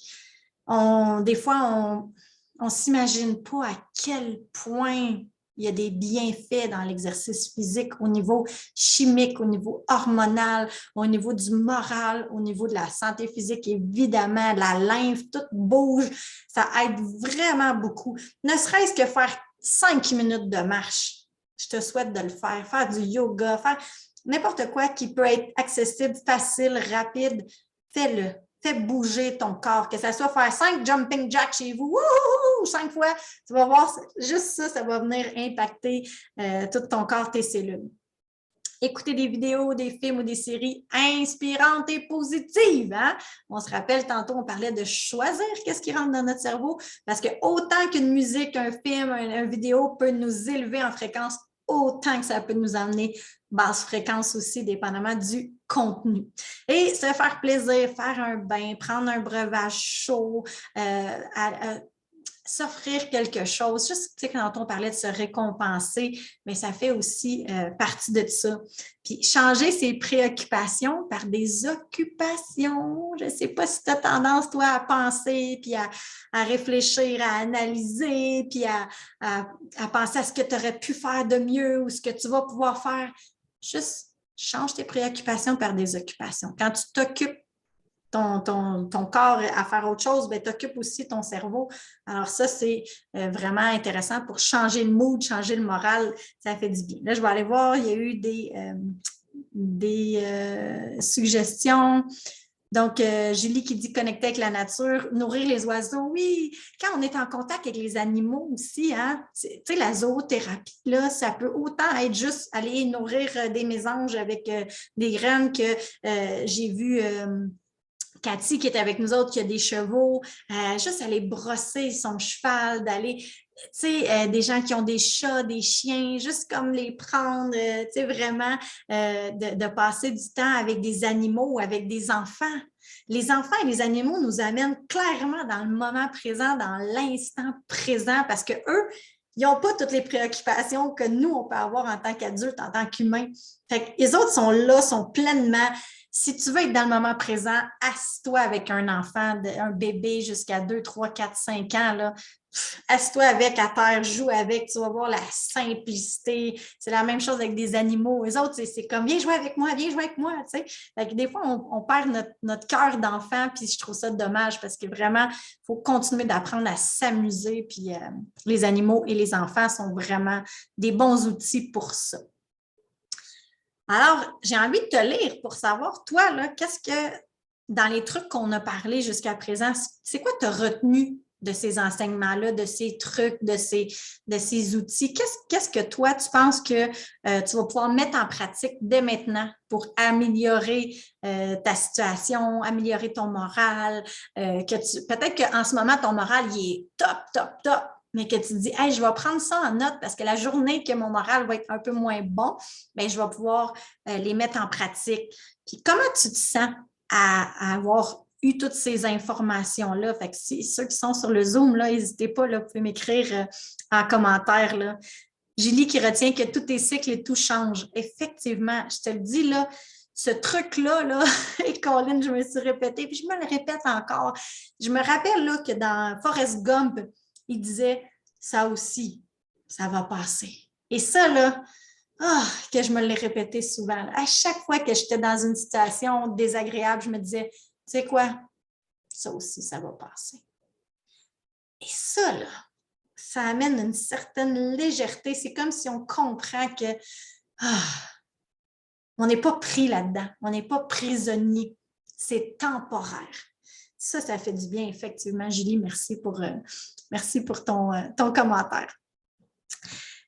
des fois, on ne s'imagine pas à quel point il y a des bienfaits dans l'exercice physique au niveau chimique, au niveau hormonal, au niveau du moral, au niveau de la santé physique, évidemment, la lymphe, tout bouge. Ça aide vraiment beaucoup. Ne serait-ce que faire 5 minutes de marche. Je te souhaite de le faire. Faire du yoga, faire n'importe quoi qui peut être accessible, facile, rapide. Fais-le. Fais bouger ton corps, que ça soit faire 5 jumping jacks chez vous, 5 fois, tu vas voir, juste ça, ça va venir impacter tout ton corps, tes cellules. Écouter des vidéos, des films ou des séries inspirantes et positives. Hein? On se rappelle, tantôt, on parlait de choisir qu'est-ce qui rentre dans notre cerveau, parce que autant qu'une musique, un film, une vidéo peut nous élever en fréquence, autant que ça peut nous amener basse fréquence aussi, dépendamment du contenu. Et se faire plaisir, faire un bain, prendre un breuvage chaud, s'offrir quelque chose, juste, tu sais, quand on parlait de se récompenser, mais ça fait aussi partie de ça. Puis changer ses préoccupations par des occupations. Je ne sais pas si tu as tendance, toi, à penser, puis à réfléchir, à analyser, puis à penser à ce que tu aurais pu faire de mieux ou ce que tu vas pouvoir faire. Juste change tes préoccupations par des occupations. Quand tu t'occupes ton corps à faire autre chose, tu occupes aussi ton cerveau. Alors ça, c'est vraiment intéressant pour changer le mood, changer le moral. Ça fait du bien. Là, je vais aller voir, il y a eu des suggestions. Donc, Julie qui dit connecter avec la nature, nourrir les oiseaux, oui. Quand on est en contact avec les animaux aussi, hein, tu sais, la zoothérapie, là, ça peut autant être juste aller nourrir des mésanges avec des graines que j'ai vu Cathy qui est avec nous autres, qui a des chevaux, juste aller brosser son cheval, d'aller, tu sais, des gens qui ont des chats, des chiens, juste comme les prendre, tu sais, vraiment, de passer du temps avec des animaux ou avec des enfants. Les enfants et les animaux nous amènent clairement dans le moment présent, dans l'instant présent, parce que eux, ils n'ont pas toutes les préoccupations que nous, on peut avoir en tant qu'adultes, en tant qu'humains. Fait que les autres sont là, sont pleinement. Si tu veux être dans le moment présent, assis-toi avec un enfant, un bébé jusqu'à 2, 3, 4, 5 ans, là. Assis-toi avec à terre, joue avec, tu vas voir la simplicité. C'est la même chose avec des animaux. Les autres, c'est comme viens jouer avec moi, viens jouer avec moi. Tu sais. Fait que des fois, on perd notre cœur d'enfant, puis je trouve ça dommage parce que vraiment, il faut continuer d'apprendre à s'amuser. Puis les animaux et les enfants sont vraiment des bons outils pour ça. Alors, j'ai envie de te lire pour savoir, toi, là, qu'est-ce que, dans les trucs qu'on a parlé jusqu'à présent, c'est quoi tu as retenu de ces enseignements-là, de ces trucs, de ces outils? Qu'est-ce que toi, tu penses que tu vas pouvoir mettre en pratique dès maintenant pour améliorer ta situation, améliorer ton moral? Peut-être qu'en ce moment, ton moral, il est top, top, top, mais que tu te dis, hey, je vais prendre ça en note parce que la journée que mon moral va être un peu moins bon, bien, je vais pouvoir les mettre en pratique. Puis comment tu te sens à avoir eu toutes ces informations-là? Fait que ceux qui sont sur le Zoom, là, n'hésitez pas, là, vous pouvez m'écrire en commentaire. Là. Julie qui retient que tout est cycle et tout change. Effectivement, je te le dis, là, ce truc-là, là, et Colin, je me suis répétée, puis je me le répète encore. Je me rappelle là, que dans Forrest Gump, il disait ça aussi, ça va passer. Et ça, là, que je me l'ai répété souvent. Là. À chaque fois que j'étais dans une situation désagréable, je me disais, tu sais quoi, ça aussi, ça va passer. Et ça, là, ça amène une certaine légèreté. C'est comme si on comprend que on n'est pas pris là-dedans, on n'est pas prisonnier. C'est temporaire. Ça fait du bien, effectivement. Julie, merci pour ton commentaire.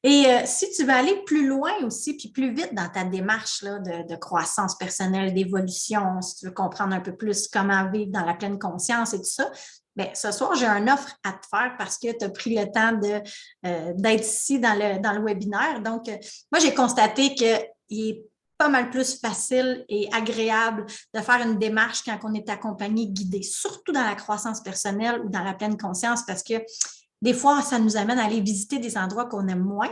Et si tu veux aller plus loin aussi, puis plus vite dans ta démarche là, de croissance personnelle, d'évolution, si tu veux comprendre un peu plus comment vivre dans la pleine conscience et tout ça, bien, ce soir, j'ai une offre à te faire parce que tu as pris le temps d'être ici dans le webinaire. Donc, moi, j'ai constaté qu'il est pas mal plus facile et agréable de faire une démarche quand on est accompagné, guidé, surtout dans la croissance personnelle ou dans la pleine conscience parce que des fois, ça nous amène à aller visiter des endroits qu'on aime moins.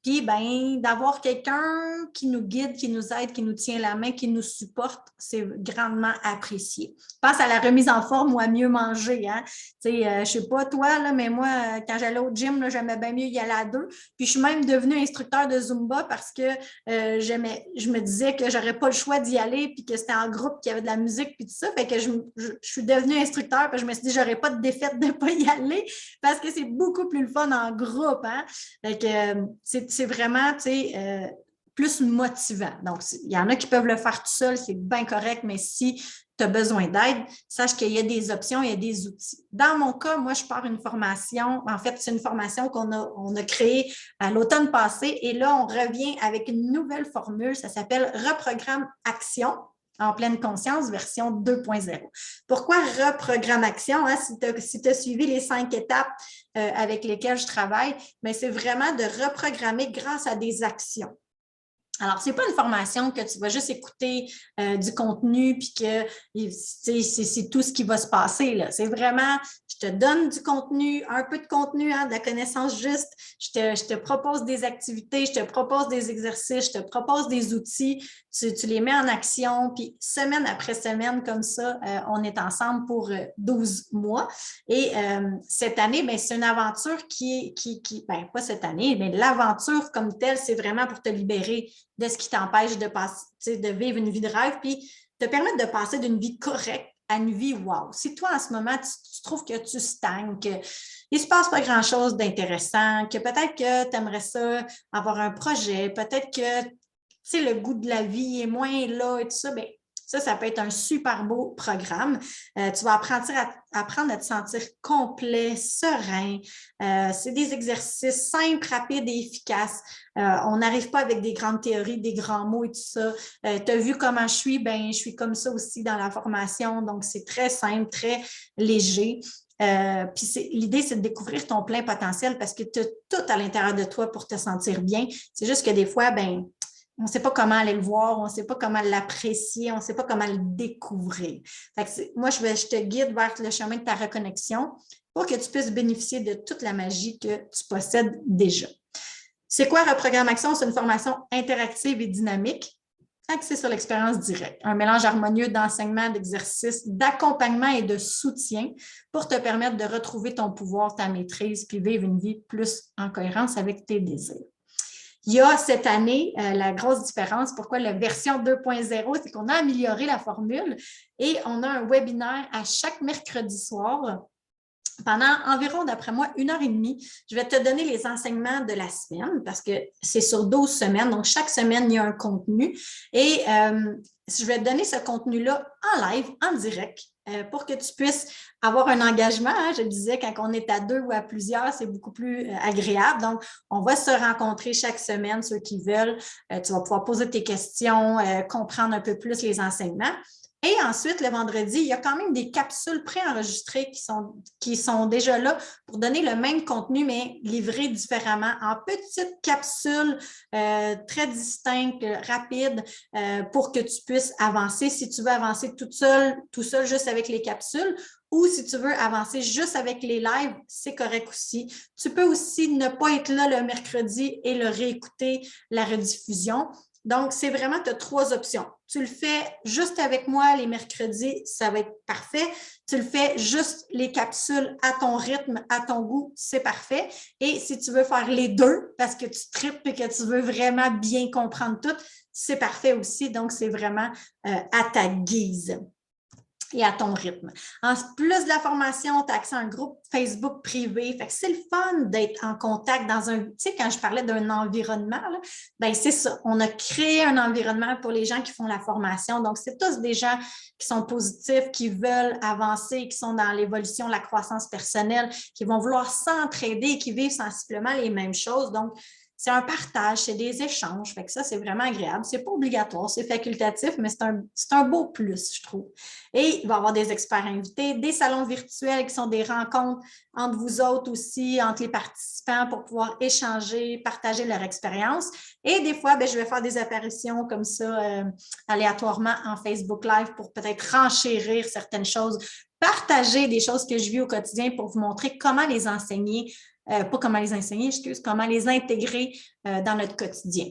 Puis, ben, d'avoir quelqu'un qui nous guide, qui nous aide, qui nous tient la main, qui nous supporte, c'est grandement apprécié. Je pense à la remise en forme ou à mieux manger. Hein? Tu sais, je sais pas toi, là, mais moi, quand j'allais au gym, là, j'aimais bien mieux y aller à deux. Puis, je suis même devenue instructeur de Zumba parce que je me disais que j'aurais pas le choix d'y aller puis que c'était en groupe, qu'il y avait de la musique puis tout ça. Fait que je suis devenue instructeur puis je me suis dit, j'aurais pas de défaite de ne pas y aller parce que c'est beaucoup plus le fun en groupe. Hein? Fait que c'est vraiment, tu sais, plus motivant. Donc, il y en a qui peuvent le faire tout seul, c'est bien correct, mais si tu as besoin d'aide, sache qu'il y a des options, il y a des outils. Dans mon cas, moi, je pars une formation. En fait, c'est une formation on a créée à l'automne passé et là, on revient avec une nouvelle formule. Ça s'appelle Reprogramme Action en pleine conscience, version 2.0. Pourquoi reprogramme action? Hein? Si tu as suivi les 5 étapes avec lesquelles je travaille, mais c'est vraiment de reprogrammer grâce à des actions. Alors, ce n'est pas une formation que tu vas juste écouter du contenu puis que c'est tout ce qui va se passer. C'est vraiment, je te donne du contenu, un peu de contenu, hein, de la connaissance juste. Je te propose des activités, je te propose des exercices, je te propose des outils. Tu les mets en action. Puis, semaine après semaine, comme ça, on est ensemble pour 12 mois. Et cette année, ben, c'est une aventure ben, pas cette année, mais l'aventure comme telle, c'est vraiment pour te libérer de ce qui t'empêche de vivre une vie de rêve, puis te permettre de passer d'une vie correcte à une vie wow. Si toi, en ce moment, tu trouves que tu stagnes, qu'il ne se passe pas grand-chose d'intéressant, que peut-être que tu aimerais ça avoir un projet, peut-être que le goût de la vie est moins là et tout ça, bien, Ça peut être un super beau programme. Tu vas apprendre à te sentir complet, serein. C'est des exercices simples, rapides et efficaces. On n'arrive pas avec des grandes théories, des grands mots et tout ça. Tu as vu comment je suis? Ben, je suis comme ça aussi dans la formation. Donc, c'est très simple, très léger. Puis l'idée, c'est de découvrir ton plein potentiel parce que tu as tout à l'intérieur de toi pour te sentir bien. C'est juste que des fois, ben, on ne sait pas comment aller le voir, on ne sait pas comment l'apprécier, on ne sait pas comment le découvrir. Fait que moi, je te guide vers le chemin de ta reconnexion pour que tu puisses bénéficier de toute la magie que tu possèdes déjà. C'est quoi Reprogrammation? C'est une formation interactive et dynamique axée sur l'expérience directe. Un mélange harmonieux d'enseignement, d'exercices, d'accompagnement et de soutien pour te permettre de retrouver ton pouvoir, ta maîtrise, puis vivre une vie plus en cohérence avec tes désirs. Il y a cette année, la grosse différence, pourquoi la version 2.0, c'est qu'on a amélioré la formule et on a un webinaire à chaque mercredi soir. Pendant environ, d'après moi, 1h30, je vais te donner les enseignements de la semaine parce que c'est sur 12 semaines. Donc, chaque semaine, il y a un contenu. Et je vais te donner ce contenu-là en live, en direct, pour que tu puisses avoir un engagement. Hein. Je disais, quand on est à 2 ou à plusieurs, c'est beaucoup plus agréable. Donc, on va se rencontrer chaque semaine, ceux qui veulent. Tu vas pouvoir poser tes questions, comprendre un peu plus les enseignements. Et ensuite, le vendredi, il y a quand même des capsules préenregistrées qui sont déjà là pour donner le même contenu, mais livré différemment en petites capsules très distinctes, rapides, pour que tu puisses avancer. Si tu veux avancer tout seul, juste avec les capsules, ou si tu veux avancer juste avec les lives, c'est correct aussi. Tu peux aussi ne pas être là le mercredi et le réécouter, la rediffusion. Donc, c'est vraiment, tu as 3 options. Tu le fais juste avec moi les mercredis, ça va être parfait. Tu le fais juste les capsules à ton rythme, à ton goût, c'est parfait. Et si tu veux faire les deux, parce que tu tripes et que tu veux vraiment bien comprendre tout, c'est parfait aussi. Donc, c'est vraiment à ta guise et à ton rythme. En plus de la formation, tu as accès à un groupe Facebook privé. Fait que c'est le fun d'être en contact dans un... Tu sais, quand je parlais d'un environnement, ben c'est ça. On a créé un environnement pour les gens qui font la formation. Donc, c'est tous des gens qui sont positifs, qui veulent avancer, qui sont dans l'évolution, la croissance personnelle, qui vont vouloir s'entraider, qui vivent sensiblement les mêmes choses. Donc, c'est un partage, c'est des échanges. Fait que ça, c'est vraiment agréable. C'est pas obligatoire, c'est facultatif, mais c'est un beau plus, je trouve. Et il va y avoir des experts invités, des salons virtuels qui sont des rencontres entre vous autres aussi, entre les participants pour pouvoir échanger, partager leur expérience. Et des fois, je vais faire des apparitions comme ça, aléatoirement en Facebook Live pour peut-être renchérir certaines choses, partager des choses que je vis au quotidien pour vous montrer comment les enseigner. Pas comment les enseigner, comment les intégrer dans notre quotidien.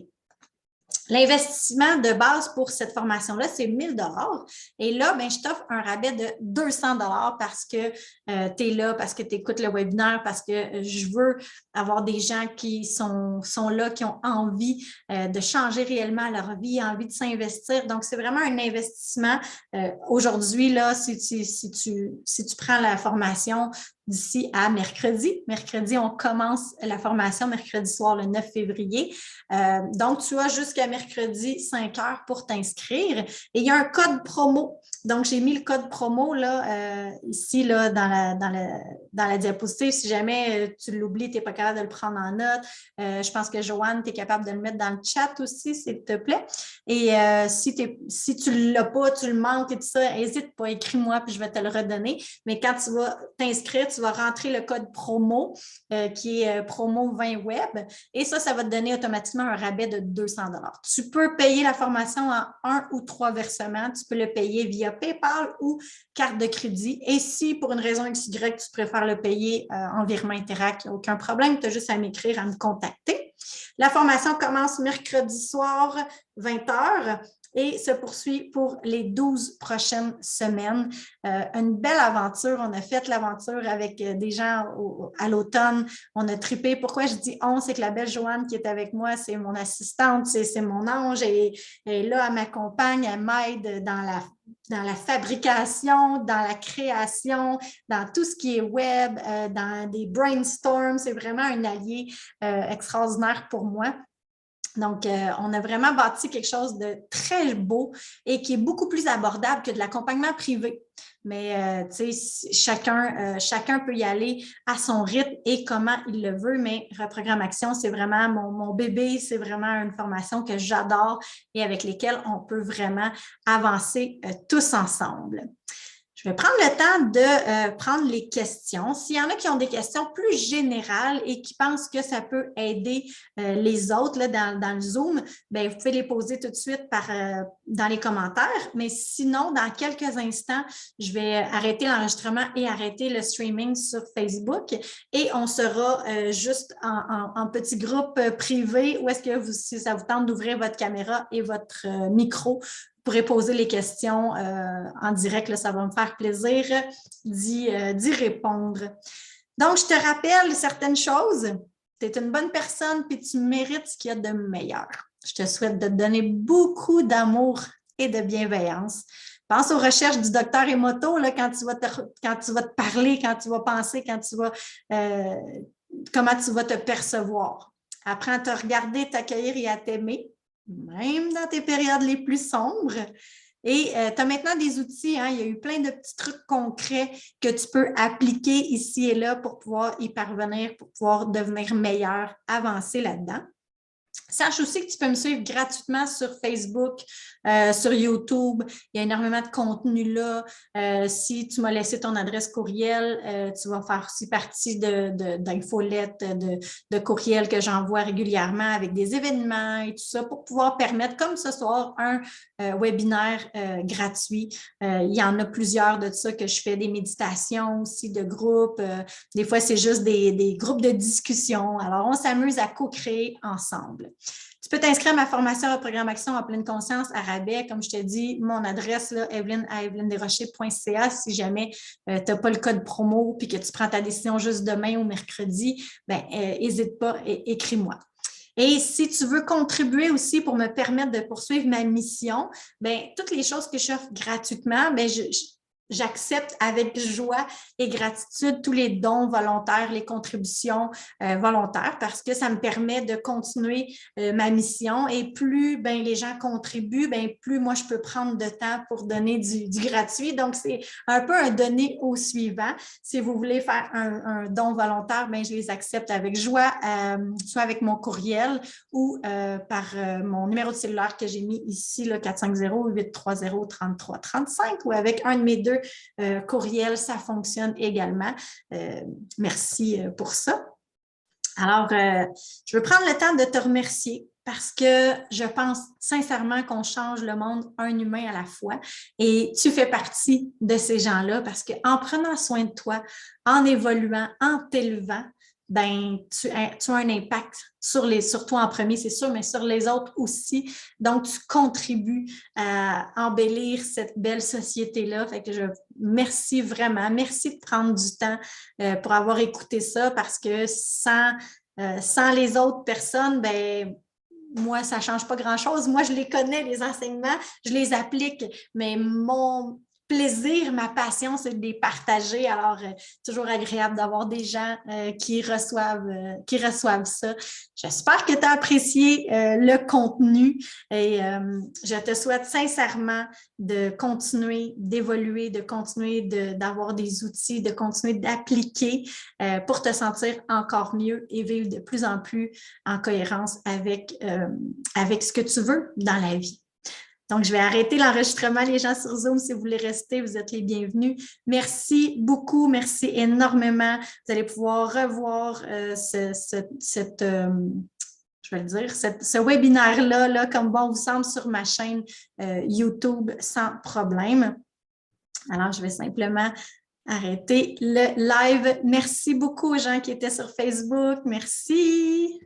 L'investissement de base pour cette formation-là, c'est 1 000 $. Et là, je t'offre un rabais de 200 $ parce que tu es là, parce que tu écoutes le webinaire, parce que je veux avoir des gens qui sont là, qui ont envie de changer réellement leur vie, envie de s'investir. Donc, c'est vraiment un investissement. Aujourd'hui, là, si tu prends la formation d'ici à mercredi. Mercredi, on commence la formation mercredi soir, le 9 février. Donc, tu as jusqu'à mercredi 5 heures pour t'inscrire. Et il y a un code promo. Donc, j'ai mis le code promo là, ici là, dans la diapositive. Si jamais tu l'oublies, tu n'es pas capable de le prendre en note. Je pense que Joanne, tu es capable de le mettre dans le chat aussi, s'il te plaît. Et si tu ne l'as pas, tu le manques et tout ça, n'hésite pas, écris-moi puis je vais te le redonner. Mais quand tu vas t'inscrire, tu vas rentrer le code promo qui est promo 20 web et ça va te donner automatiquement un rabais de 200 $. Tu peux payer la formation en 1 ou 3 versements. Tu peux le payer via PayPal ou carte de crédit. Et si pour une raison XY, tu préfères le payer en virement Interac, il n'y a aucun problème. Tu as juste à m'écrire, à me contacter. La formation commence mercredi soir, 20h. Et se poursuit pour les 12 prochaines semaines. Une belle aventure. On a fait l'aventure avec des gens à l'automne. On a trippé. Pourquoi je dis on? C'est que la belle Joanne qui est avec moi, c'est mon assistante, c'est mon ange. Elle est là, elle m'accompagne, elle m'aide dans la fabrication, dans la création, dans tout ce qui est web, dans des brainstorms. C'est vraiment un allié extraordinaire pour moi. Donc, on a vraiment bâti quelque chose de très beau et qui est beaucoup plus abordable que de l'accompagnement privé. Mais, tu sais, chacun peut y aller à son rythme et comment il le veut, mais Reprogramme Action, c'est vraiment mon bébé, c'est vraiment une formation que j'adore et avec lesquelles on peut vraiment avancer tous ensemble. Je vais prendre le temps de prendre les questions. S'il y en a qui ont des questions plus générales et qui pensent que ça peut aider les autres là, dans le Zoom, bien, vous pouvez les poser tout de suite dans les commentaires. Mais sinon, dans quelques instants, je vais arrêter l'enregistrement et arrêter le streaming sur Facebook et on sera juste en petit groupe privé où est-ce que si ça vous tente d'ouvrir votre caméra et votre micro, vous pourrez poser les questions en direct, là, ça va me faire plaisir d'y répondre. Donc, je te rappelle certaines choses. Tu es une bonne personne et tu mérites ce qu'il y a de meilleur. Je te souhaite de te donner beaucoup d'amour et de bienveillance. Pense aux recherches du docteur Emoto là, quand tu vas te parler, quand tu vas penser, comment tu vas te percevoir. Apprends à te regarder, t'accueillir et à t'aimer, même dans tes périodes les plus sombres. Et tu as maintenant des outils, hein? Il y a eu plein de petits trucs concrets que tu peux appliquer ici et là pour pouvoir y parvenir, pour pouvoir devenir meilleur, avancer là-dedans. Sache aussi que tu peux me suivre gratuitement sur Facebook, sur YouTube. Il y a énormément de contenu là. Si tu m'as laissé ton adresse courriel, tu vas faire aussi partie d'infolettes, de courriels que j'envoie régulièrement avec des événements et tout ça pour pouvoir permettre, comme ce soir, un webinaire gratuit. Il y en a plusieurs de ça que je fais, des méditations aussi de groupe. Des fois, c'est juste des groupes de discussion. Alors, on s'amuse à co-créer ensemble. Tu peux t'inscrire à ma formation Reprogramme Action en pleine conscience à rabais. Comme je te dis, mon adresse, là, evelyn@evelynderocher.ca. Si jamais tu n'as pas le code promo et que tu prends ta décision juste demain ou mercredi, n'hésite pas et écris-moi. Et si tu veux contribuer aussi pour me permettre de poursuivre ma mission, toutes les choses que j'offre gratuitement, j'accepte avec joie et gratitude tous les dons volontaires, les contributions volontaires parce que ça me permet de continuer ma mission et plus les gens contribuent, plus moi je peux prendre de temps pour donner du gratuit. Donc, c'est un peu un donner au suivant. Si vous voulez faire un don volontaire, je les accepte avec joie, soit avec mon courriel ou par mon numéro de cellulaire que j'ai mis ici, 450-830-3335 ou avec un de mes deux courriels, ça fonctionne également. Merci pour ça. Alors, je veux prendre le temps de te remercier parce que je pense sincèrement qu'on change le monde un humain à la fois et tu fais partie de ces gens-là parce qu'en prenant soin de toi, en évoluant, en t'élevant, tu as un impact sur toi en premier, c'est sûr, mais sur les autres aussi. Donc, tu contribues à embellir cette belle société-là. Fait que merci vraiment. Merci de prendre du temps pour avoir écouté ça parce que sans les autres personnes, moi, ça ne change pas grand-chose. Moi, je les connais, les enseignements, je les applique, mais mon plaisir, ma passion, c'est de les partager. Alors, toujours agréable d'avoir des gens qui reçoivent ça. J'espère que tu as apprécié le contenu et je te souhaite sincèrement de continuer d'évoluer, de continuer d'avoir des outils, de continuer d'appliquer pour te sentir encore mieux et vivre de plus en plus en cohérence avec ce que tu veux dans la vie. Donc, je vais arrêter l'enregistrement. Les gens sur Zoom, si vous voulez rester, vous êtes les bienvenus. Merci beaucoup, merci énormément. Vous allez pouvoir revoir ce webinaire-là, comme bon vous semble, sur ma chaîne YouTube sans problème. Alors, je vais simplement arrêter le live. Merci beaucoup aux gens qui étaient sur Facebook. Merci.